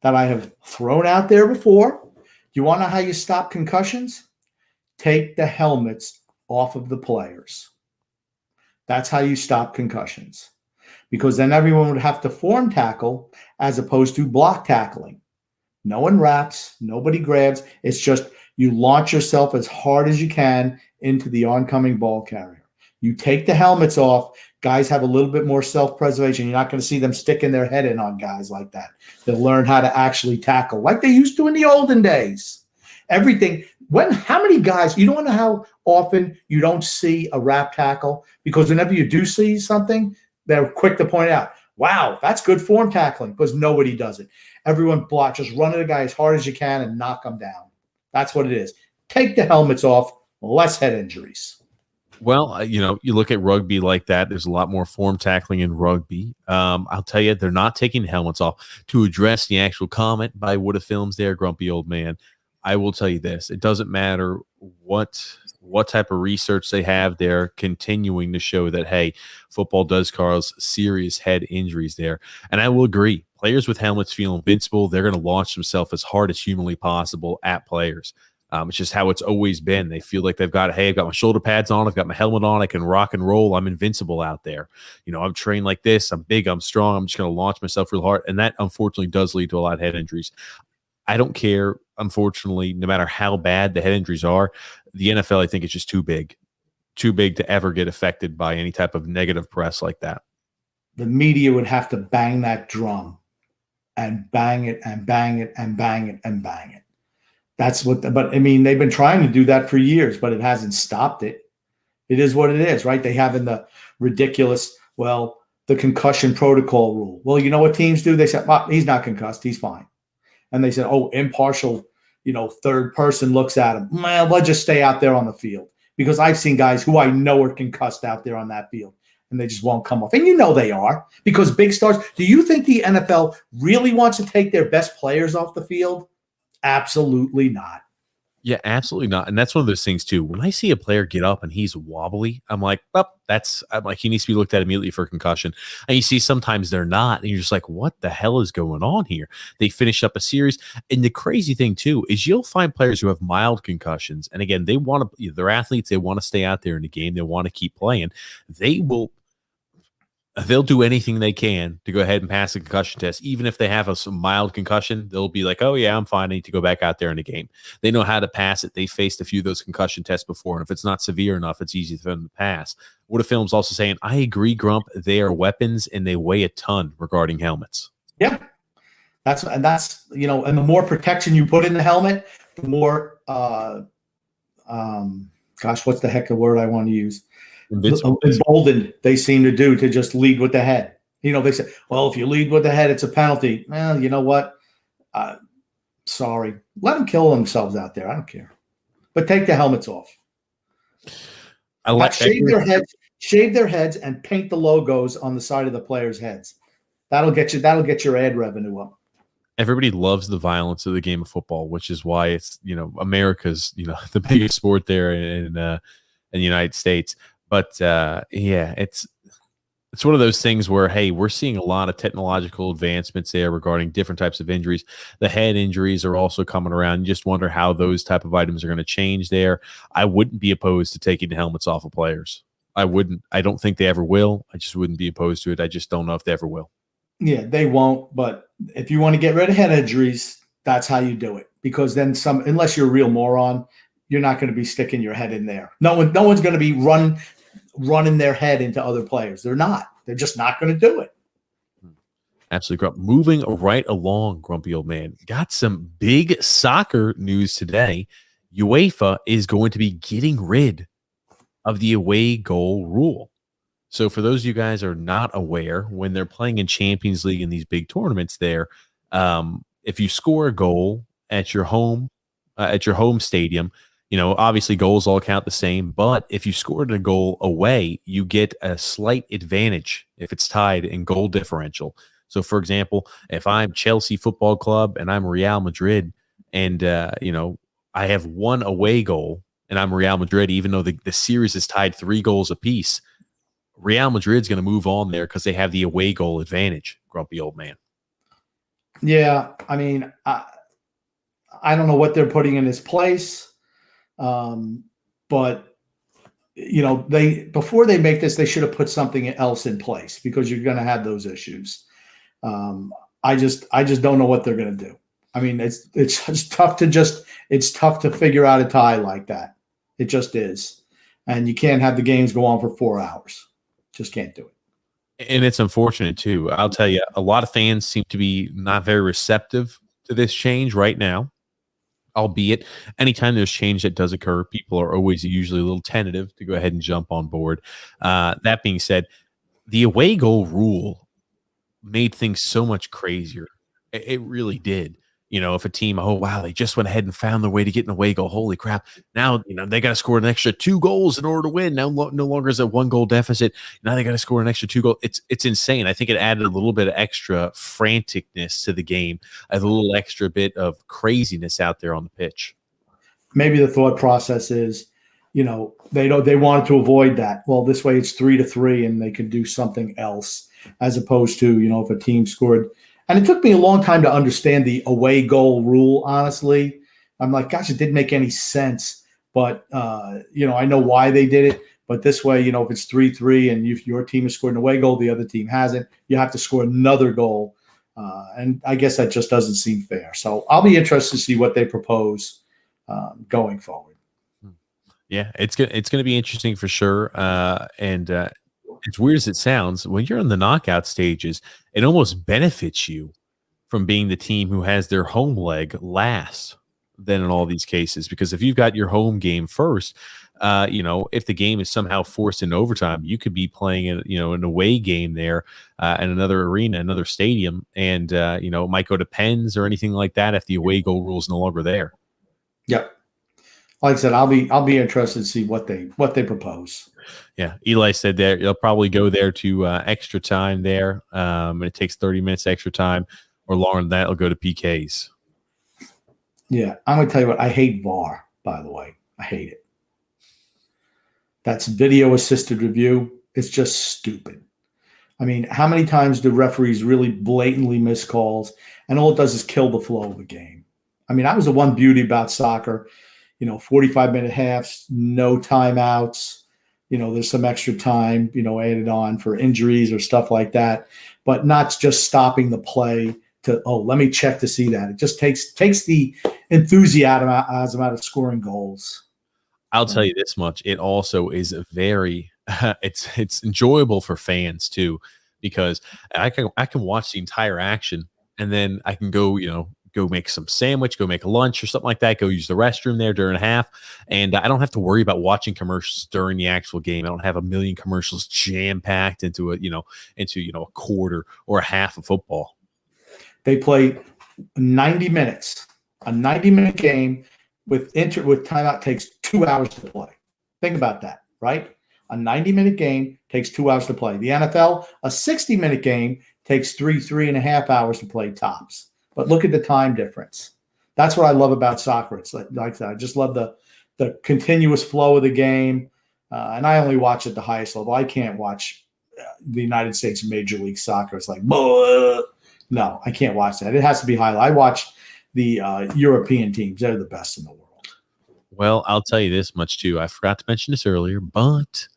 that I have thrown out there before. You want to know how you stop concussions? Take the helmets off of the players. That's how you stop concussions. Because then everyone would have to form tackle as opposed to block tackling. No one wraps, nobody grabs. It's just you launch yourself as hard as you can into the oncoming ball carrier. You take the helmets off, guys have a little bit more self-preservation. You're not going to see them sticking their head in on guys like that. They'll learn how to actually tackle like they used to in the olden days. Everything. How many guys, you don't know how often you don't see a wrap tackle? Because whenever you do see something, they're quick to point out, wow, that's good form tackling, because nobody does it. Everyone block, just run at a guy as hard as you can and knock them down. That's what it is. Take the helmets off, less head injuries. Well, you look at rugby like that. There's a lot more form tackling in rugby. I'll tell you, they're not taking helmets off. To address the actual comment by What a Films there, Grumpy Old Man, I will tell you this. It doesn't matter what type of research they have. They're continuing to show that, hey, football does cause serious head injuries there. And I will agree. Players with helmets feel invincible. They're going to launch themselves as hard as humanly possible at players. It's just how it's always been. They feel like they've got, hey, I've got my shoulder pads on. I've got my helmet on. I can rock and roll. I'm invincible out there. I'm trained like this. I'm big. I'm strong. I'm just going to launch myself real hard. And that, unfortunately, does lead to a lot of head injuries. I don't care, unfortunately, no matter how bad the head injuries are, the NFL, I think, is just too big to ever get affected by any type of negative press like that. The media would have to bang that drum and bang it and bang it and bang it and bang it. That's what, but I mean, they've been trying to do that for years, but it hasn't stopped it. It is what it is, right? They have in the ridiculous, the concussion protocol rule. Well, you know what teams do? They said, well, he's not concussed. He's fine. And they said, oh, impartial, third person looks at him. Well, let's just stay out there on the field. Because I've seen guys who I know are concussed out there on that field, and they just won't come off. And they are, because big stars. Do you think the NFL really wants to take their best players off the field? Absolutely not. Yeah, absolutely not. And that's one of those things too. When I see a player get up and he's wobbly, I'm like, he needs to be looked at immediately for concussion. And you see sometimes they're not, and you're just like, what the hell is going on here? They finish up a series. And the crazy thing too is you'll find players who have mild concussions. And again, they're athletes, they want to stay out there in the game, they want to keep playing. They'll do anything they can to go ahead and pass a concussion test. Even if they have some mild concussion, they'll be like, oh, yeah, I'm fine. I need to go back out there in the game. They know how to pass it. They faced a few of those concussion tests before. And if it's not severe enough, it's easy for them to pass. What a Film's also saying, I agree, Grump. They are weapons and they weigh a ton regarding helmets. Yeah. And the more protection you put in the helmet, the more, what's the heck of word I want to use? Emboldened they seem to do to just lead with the head. They say, well, if you lead with the head, it's a penalty. Well, you know what? Sorry. Let them kill themselves out there. I don't care. But take the helmets off. Shave their heads and paint the logos on the side of the players' heads. That'll get your ad revenue up. Everybody loves the violence of the game of football, which is why it's, America's, the biggest sport there in the United States. But it's one of those things where, hey, we're seeing a lot of technological advancements there regarding different types of injuries. The head injuries are also coming around. You just wonder how those type of items are going to change there. I wouldn't be opposed to taking the helmets off of players. I wouldn't. I don't think they ever will. I just wouldn't be opposed to it. I just don't know if they ever will. Yeah, they won't. But if you want to get rid of head injuries, that's how you do it. Because then unless you're a real moron, you're not going to be sticking your head in there. No one's going to be running their head into other players. They're not. They're just not going to do it. Absolutely, Grump. Moving right along, Grumpy Old Man. Got some big soccer news today. UEFA is going to be getting rid of the away goal rule. So for those of you guys who are not aware, when they're playing in Champions League in these big tournaments there, if you score a goal at your home stadium, Obviously goals all count the same, but if you scored a goal away, you get a slight advantage if it's tied in goal differential. So, for example, if I'm Chelsea Football Club and I'm Real Madrid, and I have one away goal and I'm Real Madrid, even though the series is tied 3 goals apiece, Real Madrid's going to move on there because they have the away goal advantage. Grumpy old man. Yeah, I mean, I don't know what they're putting in his place, but before they make this, they should have put something else in place because you're going to have those issues. I just don't know what they're going to do. I mean, it's tough to figure out a tie like that. It just is, and you can't have the games go on for 4 hours. Just can't do it. And it's unfortunate too. I'll tell you, a lot of fans seem to be not very receptive to this change right now. Albeit, anytime there's change that does occur, people are always usually a little tentative to go ahead and jump on board. That being said, the away goal rule made things so much crazier. It really did. If a team, oh, wow, they just went ahead and found their way to get an away goal. Holy crap. Now, they got to score an extra 2 goals in order to win. Now, no longer is it 1 goal deficit. Now they got to score an extra 2 goals. It's insane. I think it added a little bit of extra franticness to the game, a little extra bit of craziness out there on the pitch. Maybe the thought process is, they wanted to avoid that. Well, this way it's 3-3 and they could do something else as opposed to, if a team scored. And it took me a long time to understand the away goal rule, honestly. I'm like, gosh, it didn't make any sense. But, I know why they did it. But this way, if it's 3-3 and if your team has scored an away goal, the other team hasn't, you have to score another goal. And I guess that just doesn't seem fair. So I'll be interested to see what they propose going forward. Yeah, it's going to be interesting for sure. And as weird as it sounds, when you're in the knockout stages, it almost benefits you from being the team who has their home leg last than in all these cases. Because if you've got your home game first, if the game is somehow forced in overtime, you could be playing an away game there in another arena, another stadium, and it might go to pens or anything like that if the away goal rule is no longer there. Yep. Like I said, I'll be interested to see what they propose. Yeah, Eli said that they'll probably go there to extra time there. And it takes 30 minutes extra time, or longer than that, it'll go to PKs. Yeah, I'm going to tell you what, I hate VAR, by the way. I hate it. That's video assisted review. It's just stupid. I mean, how many times do referees really blatantly miss calls, and all it does is kill the flow of the game? I mean, that was the one beauty about soccer. 45-minute halves, no timeouts. There's some extra time, added on for injuries or stuff like that, but not just stopping the play to, let me check to see that. It just takes the enthusiasm out of scoring goals. I'll tell you this much. It also is a very it's enjoyable for fans too, because I can watch the entire action and then I can go, go make some sandwich, go make a lunch or something like that, go use the restroom there during a half. And I don't have to worry about watching commercials during the actual game. I don't have a million commercials jam packed into a quarter or a half of football. They play 90 minutes, a 90-minute game with timeout takes 2 hours to play. Think about that, right? A 90-minute game takes 2 hours to play. The NFL, a 60-minute game takes 3.5 hours to play tops. But look at the time difference. That's what I love about soccer. It's like that. I just love the continuous flow of the game. And I only watch at the highest level. I can't watch the United States Major League Soccer. It's like, no, I can't watch that. It has to be highlight. I watch the European teams. They're the best in the world. Well, I'll tell you this much too. I forgot to mention this earlier, but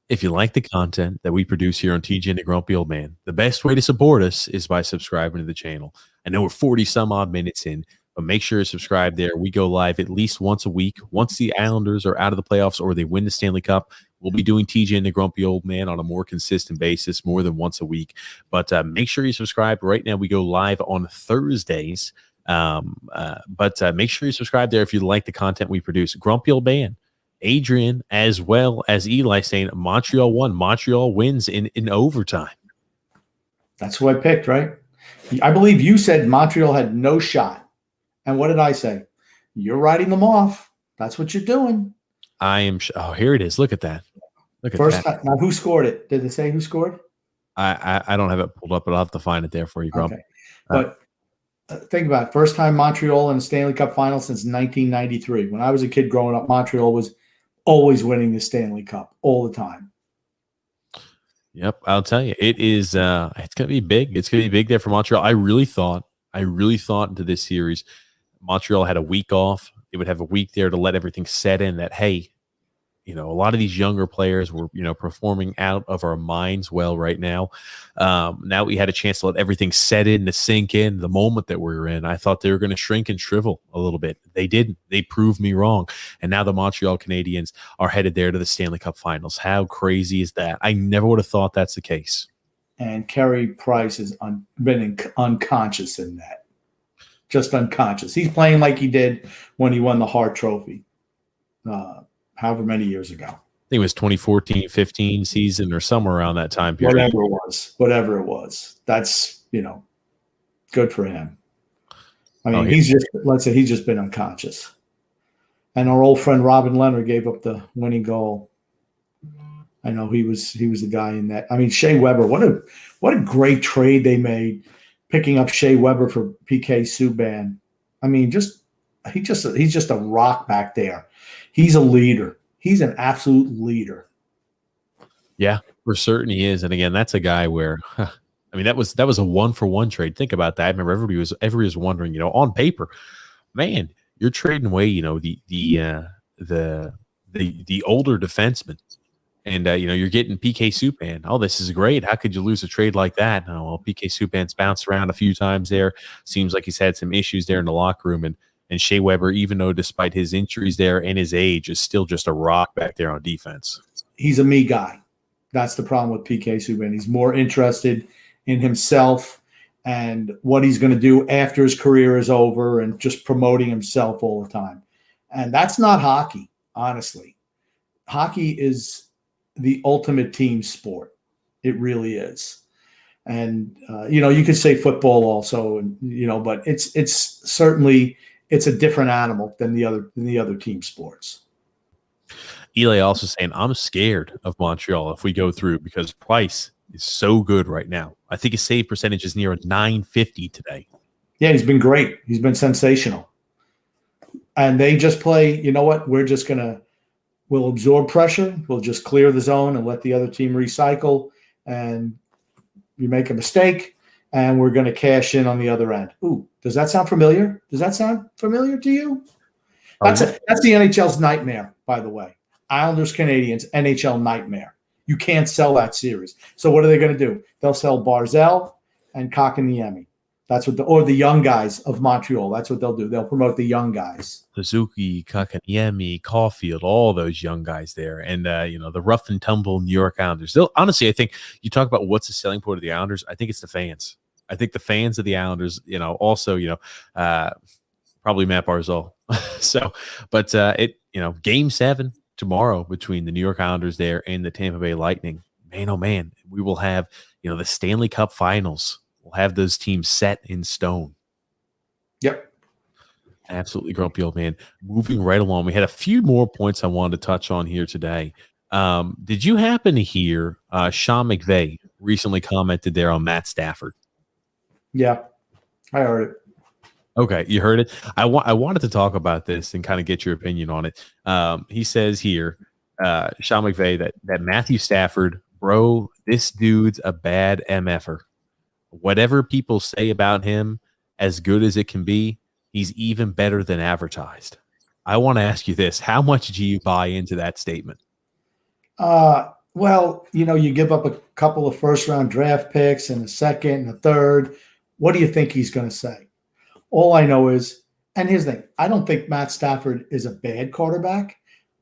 if you like the content that we produce here on TJ and the Grumpy Old Man, the best way to support us is by subscribing to the channel. I know we're 40 some odd minutes in, but make sure to subscribe there. We go live at least once a week. Once the Islanders are out of the playoffs or they win the Stanley Cup, we'll be doing TJ and the Grumpy Old Man on a more consistent basis, more than once a week. But make sure you subscribe. Right now, we go live on Thursdays. But make sure you subscribe there if you like the content we produce. Grumpy Old Man, Adrian, as well as Eli saying Montreal won. Montreal wins in overtime. That's who I picked, right? I believe you said Montreal had no shot. And what did I say? You're writing them off. That's what you're doing. I am. Oh, here it is. Look at that. Look at First that. time. Now, who scored it? Did it say who scored? I don't have it pulled up, but I'll have to find it there for you, Grump. Okay. But think about it. First time Montreal in the Stanley Cup final since 1993. When I was a kid growing up, Montreal was always winning the Stanley Cup all the time. Yep, I'll tell you, it is. It's gonna be big. It's gonna be big there for Montreal. I really thought into this series, Montreal had a week off. They would have a week there to let everything set in. That hey, a lot of these younger players were performing out of our minds well right now. Now we had a chance to let everything set in, to sink in the moment that we were in. I thought they were going to shrink and shrivel a little bit. They didn't. They proved me wrong. And now the Montreal Canadiens are headed there to the Stanley Cup Finals. How crazy is that? I never would have thought that's the case. And Carey Price has been unconscious in that. Just unconscious. He's playing like he did when he won the Hart Trophy. However many years ago. I think it was 2014-15 season or somewhere around that time period. Whatever it was. That's, good for him. I mean, he's just been unconscious. And our old friend Robin Leonard gave up the winning goal. I know he was the guy in that. I mean, Shea Weber, what a great trade they made, picking up Shea Weber for PK Subban. I mean, he's just a rock back there. He's a leader. He's an absolute leader. Yeah, for certain he is. And again, that's a guy where, I mean, that was a 1-for-1 trade. Think about that. I remember everybody was wondering, on paper, man, you're trading away, the older defenseman, and you're getting PK Subban. Oh, this is great. How could you lose a trade like that? Oh, well, PK Subban's bounced around a few times there. Seems like he's had some issues there in the locker room, and Shea Weber, even though despite his injuries there and his age, is still just a rock back there on defense. He's a me guy. That's the problem with PK Subban. He's more interested in himself and what he's going to do after his career is over and just promoting himself all the time. And that's not hockey, honestly. Hockey is the ultimate team sport. It really is. And, you could say football also, but it's certainly – it's a different animal than the other team sports. Eli also saying, I'm scared of Montreal if we go through because Price is so good right now. I think his save percentage is near a 950 today. Yeah, he's been great. He's been sensational. And they just play, you know what? We'll absorb pressure. We'll just clear the zone and let the other team recycle. And you make a mistake, and we're going to cash in on the other end. Ooh, does that sound familiar? Does that sound familiar to you? That's the NHL's nightmare, by the way. Islanders, Canadiens, NHL nightmare. You can't sell that series. So what are they going to do? They'll sell Barzell and Kotkaniemi. That's what or the young guys of Montreal. That's what they'll do. They'll promote the young guys. Suzuki, Kotkaniemi, Caulfield, all those young guys there. And, the rough and tumble New York Islanders. Honestly, I think you talk about what's the selling point of the Islanders. I think it's the fans. I think the fans of the Islanders, also, probably Matt Barzal. Game 7 tomorrow between the New York Islanders there and the Tampa Bay Lightning. Man, oh man, we will have, the Stanley Cup Finals. We'll have those teams set in stone. Yep. Absolutely grumpy old man. Moving right along, we had a few more points I wanted to touch on here today. Did you happen to hear Sean McVay recently commented there on Matt Stafford? Yeah, I heard it. Okay, you heard it. I wanted to talk about this and kind of get your opinion on it. He says here, Sean McVay, that Matthew Stafford, bro, this dude's a bad MFer. Whatever people say about him, as good as it can be, he's even better than advertised. I want to ask you this. How much do you buy into that statement? Well, you give up a couple of first-round draft picks and a second and a third. What do you think he's going to say? All I know is, and here's the thing, I don't think Matt Stafford is a bad quarterback.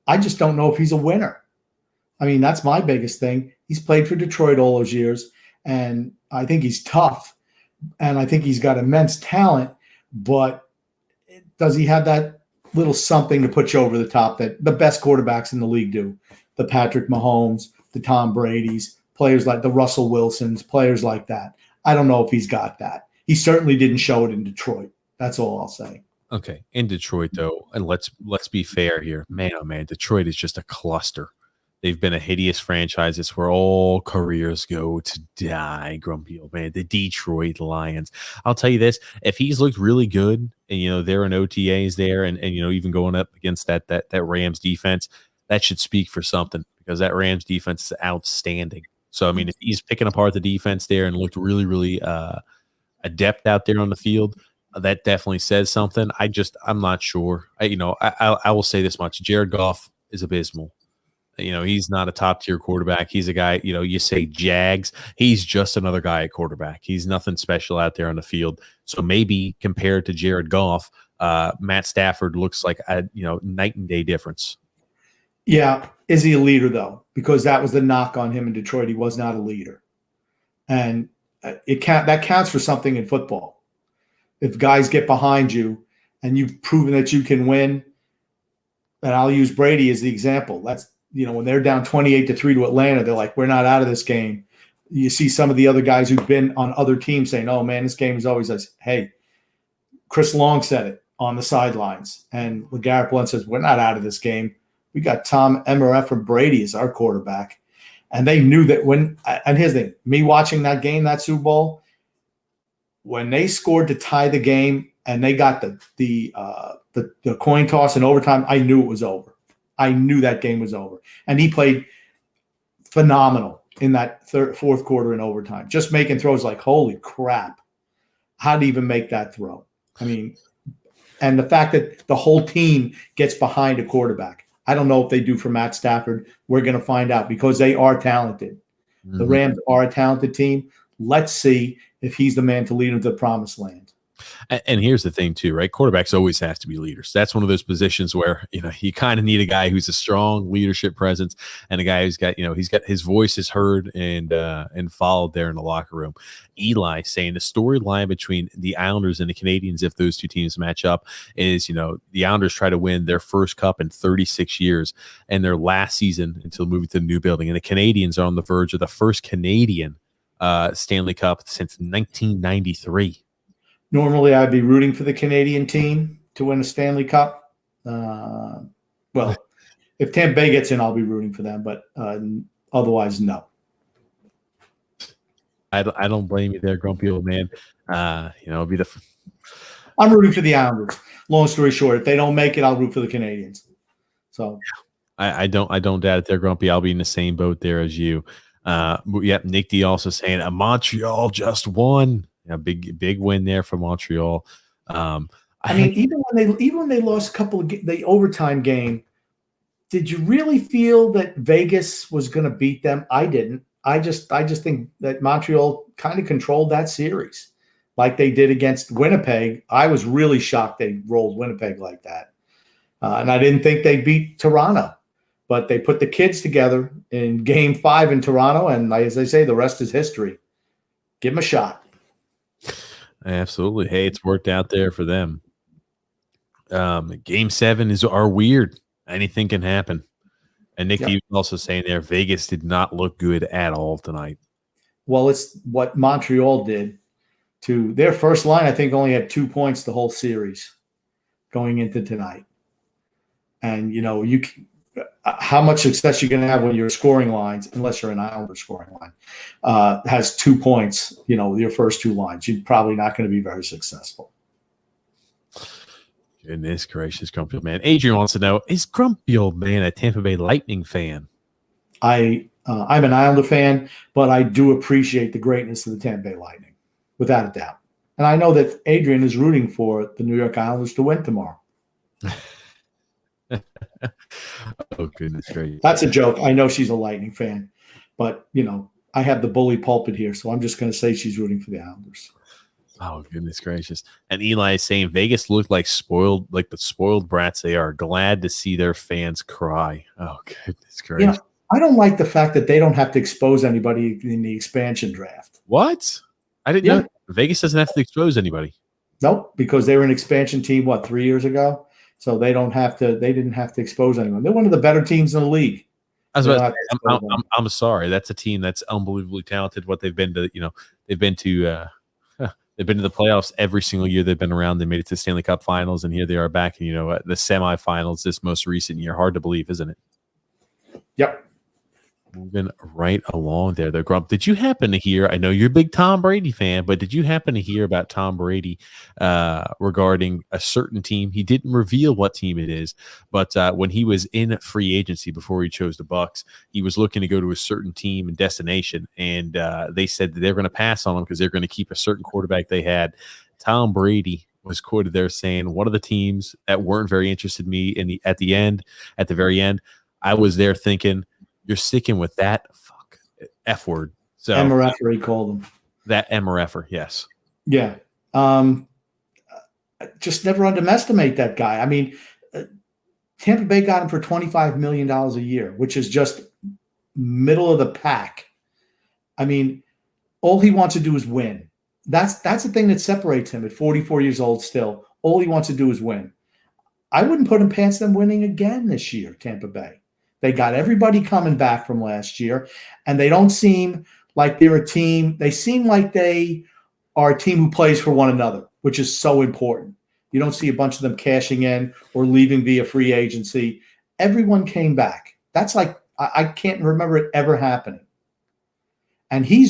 I just don't know if he's a winner. I mean, that's my biggest thing. He's played for Detroit all those years, and I think he's tough, and I think he's got immense talent, but does he have that little something to put you over the top that the best quarterbacks in the league do? The Patrick Mahomes, the Tom Brady's, players like the Russell Wilsons, players like that. I don't know if he's got that. He certainly didn't show it in Detroit. That's all I'll say. Okay, in Detroit though, and let's be fair here, man. Oh man, Detroit is just a cluster. They've been a hideous franchise. It's where all careers go to die. Grumpy old man, the Detroit Lions. I'll tell you this: if he's looked really good, and they're in OTAs there, and even going up against that Rams defense, that should speak for something because that Rams defense is outstanding. So I mean, if he's picking apart the defense there and looked really, really adept out there on the field, that definitely says something. I'm not sure. I will say this much: Jared Goff is abysmal. He's not a top tier quarterback. He's a guy. You say Jags, he's just another guy at quarterback. He's nothing special out there on the field. So maybe compared to Jared Goff, Matt Stafford looks like a night and day difference. Yeah, is he a leader though? Because that was the knock on him in Detroit. He was not a leader, and that counts for something in football. If guys get behind you and you've proven that you can win, and I'll use Brady as the example. That's when they're down 28-3 to Atlanta, they're like, we're not out of this game. You see some of the other guys who've been on other teams saying, oh man, this game is always us. Hey, Chris Long said it on the sidelines, and LeGarrette Blount says, we're not out of this game. We got Tom Emmerich from Brady as our quarterback. And they knew that and here's the thing, me watching that game, that Super Bowl, when they scored to tie the game and they got the coin toss in overtime, I knew it was over. I knew that game was over. And he played phenomenal in that fourth quarter in overtime, just making throws like, holy crap, how to even make that throw? I mean, and the fact that the whole team gets behind a quarterback. I don't know if they do for Matt Stafford. We're going to find out because they are talented. Mm-hmm. The Rams are a talented team. Let's see if he's the man to lead them to the promised land. And here's the thing too, right? Quarterbacks always have to be leaders. That's one of those positions where, you kind of need a guy who's a strong leadership presence and a guy who's got, he's got his voice is heard and followed there in the locker room. Eli saying the storyline between the Islanders and the Canadians, if those two teams match up, is, the Islanders try to win their first cup in 36 years and their last season until moving to the new building. And the Canadians are on the verge of the first Canadian Stanley Cup since 1993. Normally, I'd be rooting for the Canadian team to win a Stanley Cup. Well, if Tampa Bay gets in, I'll be rooting for them, but otherwise, no. I don't blame you there, grumpy old man. It'll be I'm rooting for the Islanders. Long story short, if they don't make it, I'll root for the Canadians. So I don't doubt it there, grumpy. I'll be in the same boat there as you. Nick D also saying Montreal just won. A big win there for Montreal. Even when they lost a couple of the overtime game, did you really feel that Vegas was going to beat them? I didn't. I just think that Montreal kind of controlled that series like they did against Winnipeg. I was really shocked they rolled Winnipeg like that. And I didn't think they beat Toronto, but they put the kids together in Game 5 in Toronto, and as they say, the rest is history. Give them a shot. Absolutely. Hey, it's worked out there for them. Game 7 are weird. Anything can happen. And Nick was also saying there, Vegas did not look good at all tonight. Well, it's what Montreal did to their first line. I think only had 2 points the whole series going into tonight. And how much success you're going to have when you're scoring lines, unless you're an Islander scoring line, has 2 points, your first two lines. You're probably not going to be very successful. Goodness gracious, grumpy old man. Adrian wants to know, is grumpy old man a Tampa Bay Lightning fan? I'm an Islander fan, but I do appreciate the greatness of the Tampa Bay Lightning, without a doubt. And I know that Adrian is rooting for the New York Islanders to win tomorrow. Oh, goodness gracious. That's a joke. I know she's a Lightning fan, but, I have the bully pulpit here, so I'm just going to say she's rooting for the Islanders. Oh, goodness gracious. And Eli is saying Vegas looked like the spoiled brats they are. Glad to see their fans cry. Oh, goodness gracious. I don't like the fact that they don't have to expose anybody in the expansion draft. What? I didn't know. Vegas doesn't have to expose anybody. Nope, because they were an expansion team, 3 years ago? So they didn't have to expose anyone. They're one of the better teams in the league. I'm sorry. That's a team that's unbelievably talented. What they've been to, They've been to the playoffs every single year they've been around. They made it to the Stanley Cup Finals, and here they are back in, the semifinals this most recent year. Hard to believe, isn't it? Yep. Moving right along there, Grump. Did you happen to hear? I know you're a big Tom Brady fan, but did you happen to hear about Tom Brady regarding a certain team? He didn't reveal what team it is, but when he was in free agency before he chose the Bucs, he was looking to go to a certain team and destination, and they said that they're going to pass on him because they're going to keep a certain quarterback they had. Tom Brady was quoted there saying, "One of the teams that weren't very interested in me at the very end, I was there thinking." You're sticking with that F word. So MRFer, he called him. That MRFer, yes. Yeah. Just never underestimate that guy. I mean, Tampa Bay got him for $25 million a year, which is just middle of the pack. I mean, all he wants to do is win. That's the thing that separates him at 44 years old still. All he wants to do is win. I wouldn't put him past them winning again this year, Tampa Bay. They got everybody coming back from last year, and they don't seem like they're a team. They seem like they are a team who plays for one another, which is so important. You don't see a bunch of them cashing in or leaving via free agency. Everyone came back. That's like, I can't remember it ever happening. And he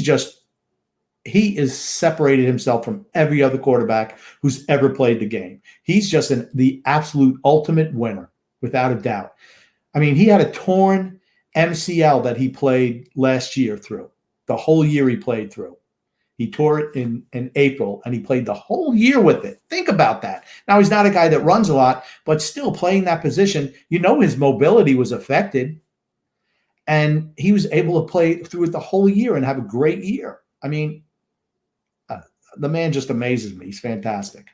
is separated himself from every other quarterback who's ever played the game. He's just the absolute ultimate winner, without a doubt. I mean, he had a torn MCL that he played last year through. The whole year he played through. He tore it in April, and he played the whole year with it. Think about that. Now, he's not a guy that runs a lot, but still playing that position, his mobility was affected, and he was able to play through it the whole year and have a great year. I mean, the man just amazes me. He's fantastic.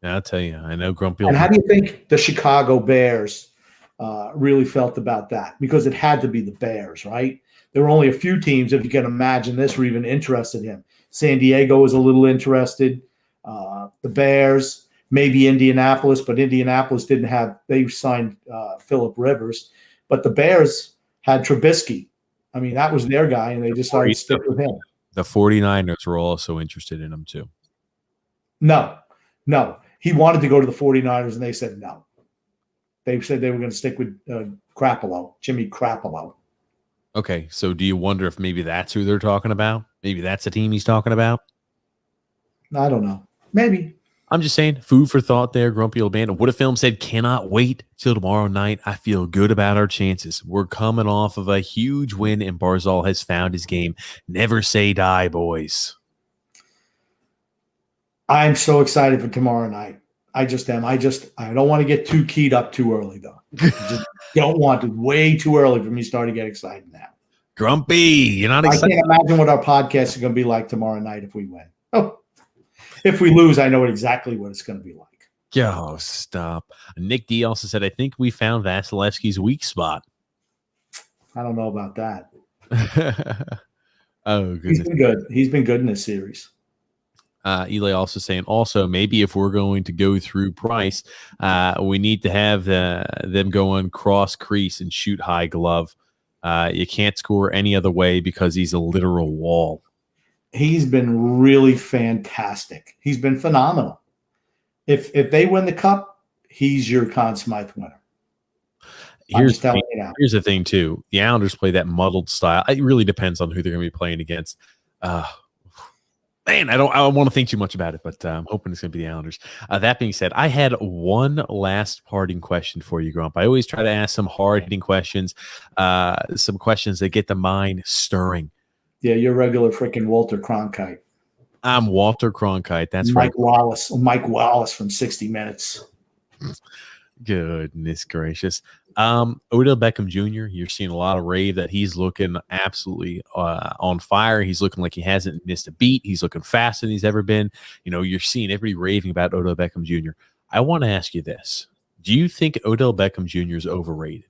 I'll tell you, I know Grumpy. And how do you think the Chicago Bears really felt about that? Because it had to be the Bears, right? There were only a few teams, if you can imagine this, were even interested in him. San Diego was a little interested. The Bears, maybe Indianapolis, but Indianapolis didn't have – they signed Phillip Rivers. But the Bears had Trubisky. I mean, that was their guy, and they decided to stick with him. The 49ers were also interested in him too. No. He wanted to go to the 49ers, and they said no. They said they were going to stick with Jimmy Garoppolo. Okay, so do you wonder if maybe that's who they're talking about? Maybe that's the team he's talking about? I don't know. Maybe. I'm just saying, food for thought there, Grumpy Old Man. What if Film said, cannot wait till tomorrow night. I feel good about our chances. We're coming off of a huge win, and Barzal has found his game. Never say die, boys. I'm so excited for tomorrow night. I just am. I don't want to get too keyed up too early, though. I just don't want to. Way too early for me to start to get excited now. Grumpy, you're not excited. I can't imagine what our podcast is going to be like tomorrow night if we win. Oh, if we lose, I know exactly what it's going to be like. Oh, stop. Nick D also said, I think we found Vasilevsky's weak spot. I don't know about that. Oh, goodness. He's been good. He's been good in this series. Eli also saying, maybe if we're going to go through Price, we need to have them go on cross crease and shoot high glove. You can't score any other way because he's a literal wall. He's been really fantastic. He's been phenomenal. If they win the cup, he's your Conn Smythe winner. Here's the thing, too. The Islanders play that muddled style. It really depends on who they're going to be playing against. Man, I want to think too much about it, but I'm hoping it's going to be the Islanders. That being said, I had one last parting question for you, Grump. I always try to ask some hard-hitting questions, some questions that get the mind stirring. Yeah, you're regular freaking Walter Cronkite. I'm Walter Cronkite. That's Mike Wallace. Mike Wallace from 60 Minutes. Goodness gracious. Odell Beckham Jr., you're seeing a lot of rave that he's looking absolutely on fire. He's looking like he hasn't missed a beat. He's looking faster than he's ever been. You're seeing everybody raving about Odell Beckham Jr. I want to ask you this. Do you think Odell Beckham Jr. is overrated?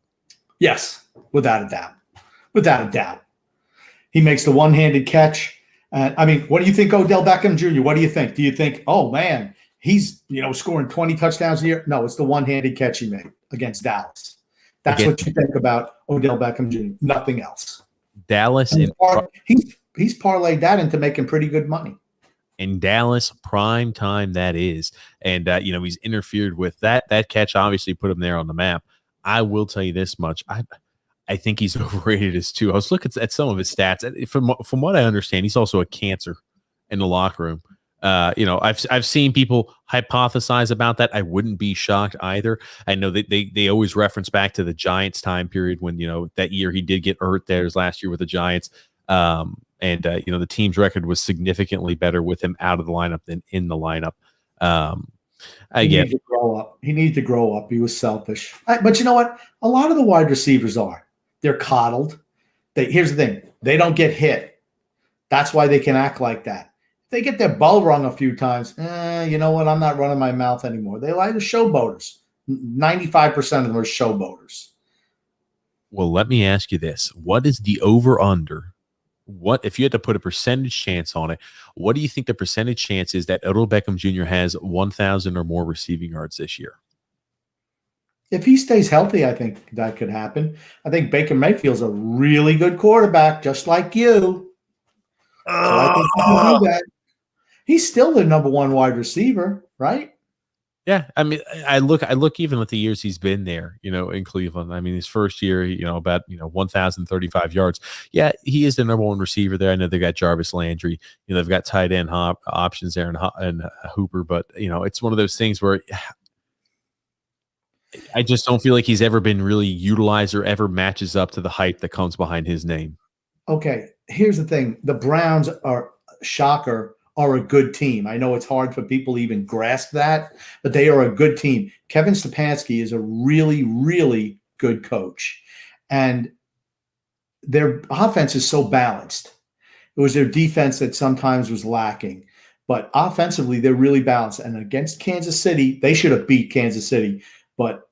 Yes, without a doubt. Without a doubt. He makes the one-handed catch. What do you think, Odell Beckham Jr.? What do you think? Do you think, oh, man, he's scoring 20 touchdowns a year? No, it's the one-handed catch he made against Dallas. That's what you think about Odell Beckham Jr. Nothing else. Dallas. He's parlayed that into making pretty good money. in Dallas, prime time that is. And he's interfered with that catch. Obviously, put him there on the map. I will tell you this much: I think he's overrated as too. I was looking at some of his stats. From what I understand, he's also a cancer in the locker room. I've seen people hypothesize about that. I wouldn't be shocked either. I know that they always reference back to the Giants time period when that year he did get hurt there his last year with the Giants. The team's record was significantly better with him out of the lineup than in the lineup. He needs to grow up. He needs to grow up. He was selfish. But you know what? A lot of the wide receivers they're coddled. Here's the thing. They don't get hit. That's why they can act like that. They get their bell rung a few times. You know what? I'm not running my mouth anymore. They like the showboaters. 95% of them are showboaters. Well, let me ask you this. What is the over-under? What if you had to put a percentage chance on it, what do you think the percentage chance is that Odell Beckham Jr. has 1,000 or more receiving yards this year? If he stays healthy, I think that could happen. I think Baker Mayfield's a really good quarterback, just like you. So I think he can do that. He's still the number one wide receiver, right? Yeah, I mean, I look even with the years he's been there, in Cleveland. I mean, his first year, about 1,035 yards. Yeah, he is the number one receiver there. I know they got Jarvis Landry. They've got tight end options there and Hooper, but it's one of those things where I just don't feel like he's ever been really utilized or ever matches up to the hype that comes behind his name. Okay, here's the thing: the Browns are a good team. I know it's hard for people to even grasp that, but they are a good team. Kevin Stefanski is a really, really good coach. And their offense is so balanced. It was their defense that sometimes was lacking. But offensively, they're really balanced. And against Kansas City, they should have beat Kansas City. But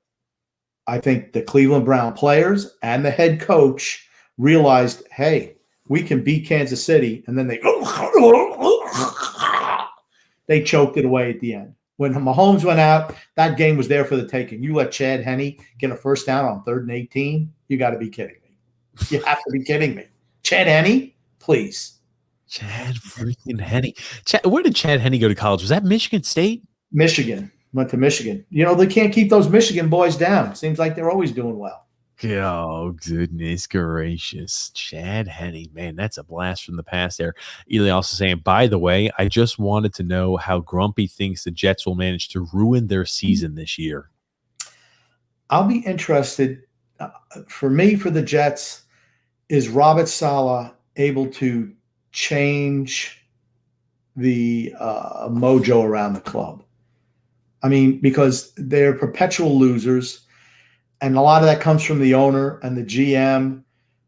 I think the Cleveland Brown players and the head coach realized, hey, we can beat Kansas City. And then they choked it away at the end. When Mahomes went out, that game was there for the taking. You let Chad Henne get a first down on 3rd and 18? You got to be kidding me. You have to be kidding me. Chad Henne, please. Chad freaking Henne. Where did Chad Henne go to college? Was that Michigan State? Michigan. Went to Michigan. They can't keep those Michigan boys down. Seems like they're always doing well. Oh, goodness gracious. Chad Henne, man, that's a blast from the past there. Eli also saying, by the way, I just wanted to know how Grumpy thinks the Jets will manage to ruin their season this year. I'll be interested. For me, for the Jets, is Robert Saleh able to change the mojo around the club? I mean, because they're perpetual losers. And a lot of that comes from the owner and the GM.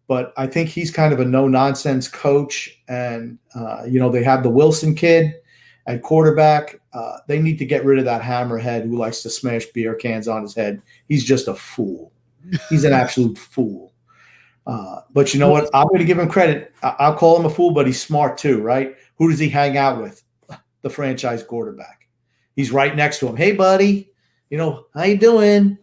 But I think he's kind of a no-nonsense coach. And, they have the Wilson kid at quarterback. They need to get rid of that hammerhead who likes to smash beer cans on his head. He's just a fool. He's an absolute fool. But you know what? I'm going to give him credit. I'll call him a fool, but he's smart too, right? Who does he hang out with? The franchise quarterback. He's right next to him. Hey, buddy. How you doing?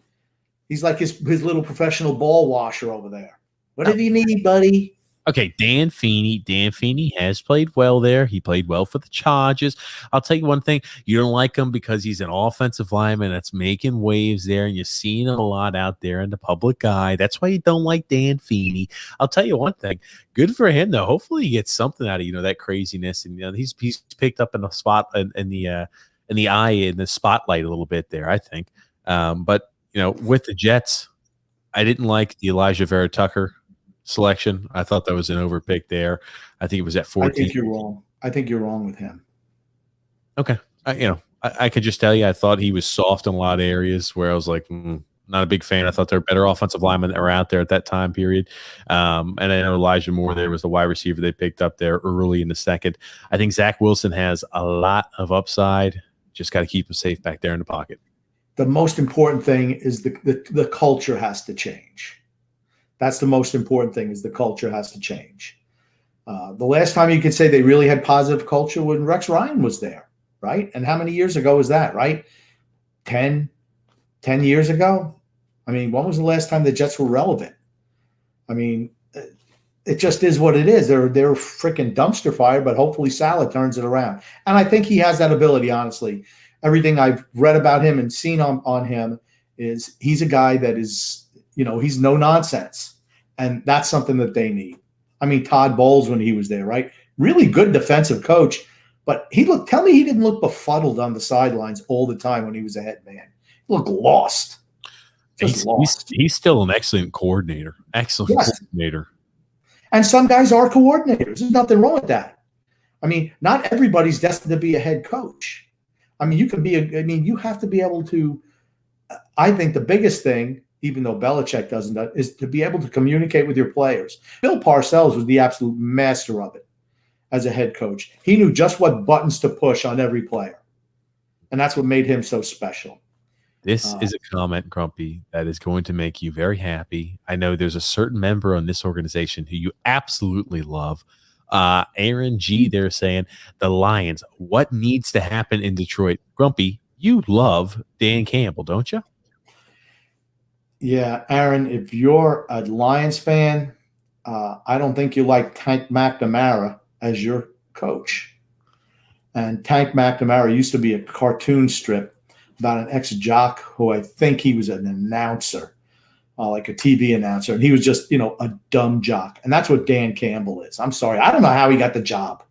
He's like his little professional ball washer over there. What do you need, buddy? Okay, Dan Feeney. Dan Feeney has played well there. He played well for the Chargers. I'll tell you one thing. You don't like him because he's an offensive lineman that's making waves there, and you're seeing him a lot out there in the public eye. That's why you don't like Dan Feeney. I'll tell you one thing. Good for him, though. Hopefully he gets something out of, that craziness. And, he's picked up in the spot in the eye, in the spotlight a little bit there, I think. But with the Jets, I didn't like the Elijah Vera Tucker selection. I thought that was an overpick there. I think it was at 14. I think you're wrong. I think you're wrong with him. Okay. I could just tell you, I thought he was soft in a lot of areas where I was like, not a big fan. I thought there were better offensive linemen that were out there at that time period. And I know Elijah Moore there was the wide receiver they picked up there early in the second. I think Zach Wilson has a lot of upside. Just got to keep him safe back there in the pocket. The most important thing is the culture has to change. That's the most important thing, is the culture has to change. The last time you could say they really had positive culture when Rex Ryan was there, right? And how many years ago was that, right? 10 years ago? I mean, when was the last time the Jets were relevant? I mean, it just is what it is. They're freaking dumpster fire, but hopefully Salah turns it around. And I think he has that ability, honestly. Everything I've read about him and seen on him is he's a guy that is, he's no nonsense. And that's something that they need. I mean, Todd Bowles when he was there, right? Really good defensive coach, but tell me he didn't look befuddled on the sidelines all the time when he was a head man. He looked lost. He's still an excellent coordinator. Coordinator. And some guys are coordinators. There's nothing wrong with that. I mean, not everybody's destined to be a head coach. I mean, you have to be able to, I think the biggest thing, even though Belichick doesn't, is to be able to communicate with your players. Bill Parcells was the absolute master of it as a head coach. He knew just what buttons to push on every player. And that's what made him so special. This is a comment, Grumpy, that is going to make you very happy. I know there's a certain member on this organization who you absolutely love. Aaron G, they're saying, the Lions, what needs to happen in Detroit? Grumpy, you love Dan Campbell, don't you? Yeah, Aaron, if you're a Lions fan, I don't think you like Tank McNamara as your coach. And Tank McNamara used to be a cartoon strip about an ex-jock who I think he was an announcer, like a TV announcer. And he was just, a dumb jock. And that's what Dan Campbell is. I'm sorry. I don't know how he got the job.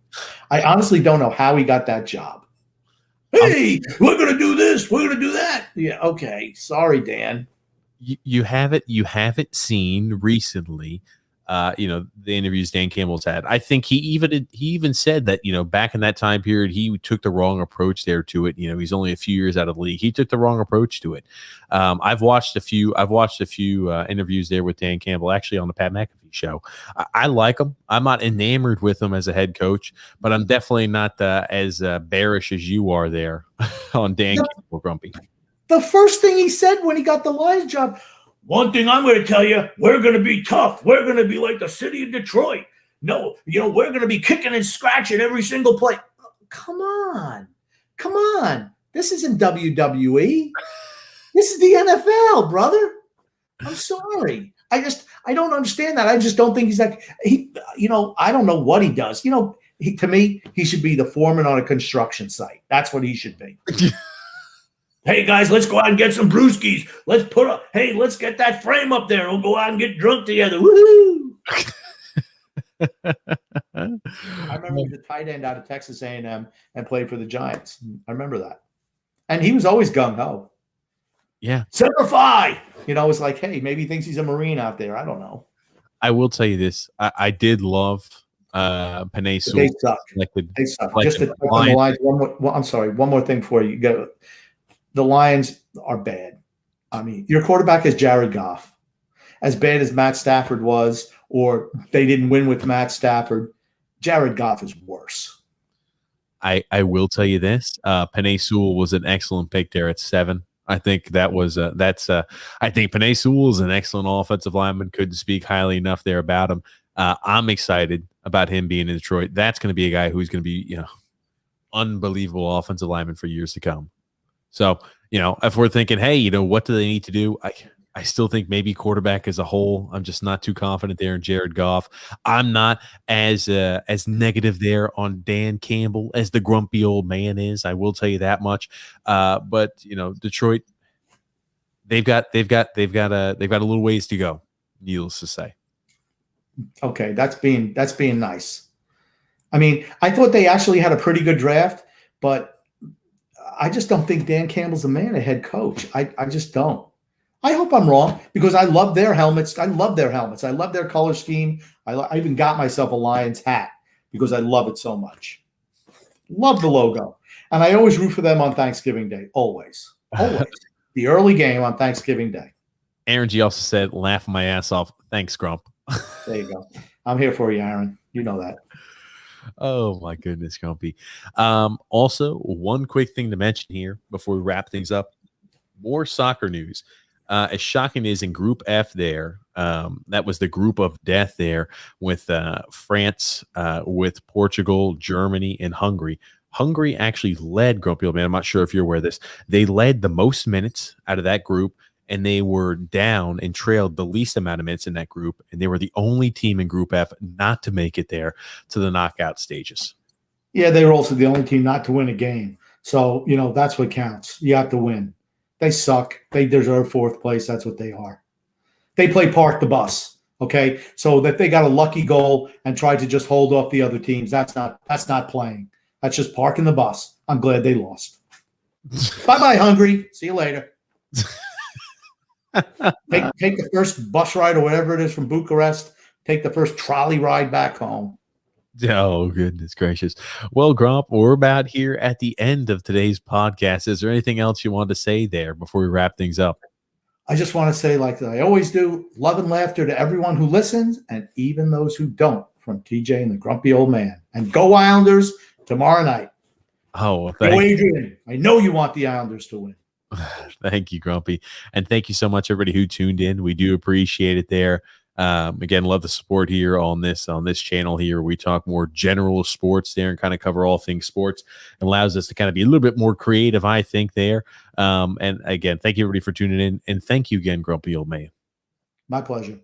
I honestly don't know how he got that job. Hey, we're going to do this. We're going to do that. Yeah, okay. Sorry, Dan. You haven't seen recently, the interviews Dan Campbell's had. I think he even said that, back in that time period, he took the wrong approach there to it. He's only a few years out of the league. He took the wrong approach to it. I've watched a few interviews there with Dan Campbell, actually on the Pat McAfee show. I like him. I'm not enamored with him as a head coach, but I'm definitely not as bearish as you are there on Dan Campbell, Grumpy. The first thing he said when he got the Lions job, one thing I'm going to tell you, we're going to be tough. We're going to be like the city of Detroit. No, we're going to be kicking and scratching every single play. Come on. This isn't WWE. This is the NFL, brother. I'm sorry. I don't understand that. I just don't think he's like, I don't know what he does. To me, he should be the foreman on a construction site. That's what he should be. Hey, guys, let's go out and get some brewskis. Let's get that frame up there. We'll go out and get drunk together. Woohoo! I remember he was a tight end out of Texas A&M and played for the Giants. I remember that. And he was always gung-ho. Yeah. Semper Fi! It's like, hey, maybe he thinks he's a Marine out there. I don't know. I will tell you this. I did love Penei Sewell. They suck. They suck. Just to touch on the Lions, I'm sorry, one more thing before you go. The Lions are bad. I mean, your quarterback is Jared Goff. As bad as Matt Stafford was, or they didn't win with Matt Stafford, Jared Goff is worse. I will tell you this. Penei Sewell was an excellent pick there at 7. I think I think Penei Sewell is an excellent offensive lineman. Couldn't speak highly enough there about him. I'm excited about him being in Detroit. That's going to be a guy who's going to be, unbelievable offensive lineman for years to come. So, if we're thinking, hey, what do they need to do? I still think maybe quarterback as a whole. I'm just not too confident there in Jared Goff. I'm not as negative there on Dan Campbell as the grumpy old man is. I will tell you that much. But Detroit, they've got a little ways to go. Needless to say. Okay, that's being nice. I mean, I thought they actually had a pretty good draft, but I just don't think Dan Campbell's the man, a head coach. I just don't. I hope I'm wrong because I love their helmets. I love their color scheme. I even got myself a Lions hat because I love it so much. Love the logo. And I always root for them on Thanksgiving Day. Always. The early game on Thanksgiving Day. Aaron G also said, laugh my ass off. Thanks, Grump. There you go. I'm here for you, Aaron. You know that. Oh my goodness, Grumpy. Also, one quick thing to mention here before we wrap things up. More soccer news. As shocking as in Group F there, that was the group of death there with France, with Portugal, Germany, and Hungary. Hungary actually led, Grumpy Old Man. I'm not sure if you're aware of this. They led the most minutes out of that group, and they were down and trailed the least amount of minutes in that group, and they were the only team in Group F not to make it there to the knockout stages. Yeah, they were also the only team not to win a game. So, that's what counts. You have to win. They suck. They deserve fourth place. That's what they are. They play park the bus, okay? So that they got a lucky goal and tried to just hold off the other teams. That's not playing. That's just parking the bus. I'm glad they lost. Bye-bye, Hungary. See you later. Take the first bus ride or whatever it is from Bucharest. Take the first trolley ride back home. Oh, goodness gracious. Well, Grump, we're about here at the end of today's podcast. Is there anything else you want to say there before we wrap things up? I just want to say, like I always do, love and laughter to everyone who listens and even those who don't, from TJ and the Grumpy Old Man. And go Islanders tomorrow night. Oh, go Adrian. I know you want the Islanders to win. Thank you, Grumpy. And thank you so much, everybody who tuned in. We do appreciate it there. Again, love the support here on this channel here. We talk more general sports there and kind of cover all things sports. It allows us to kind of be a little bit more creative, I think, there. And again, thank you everybody for tuning in. And thank you again, Grumpy Old Man. My pleasure.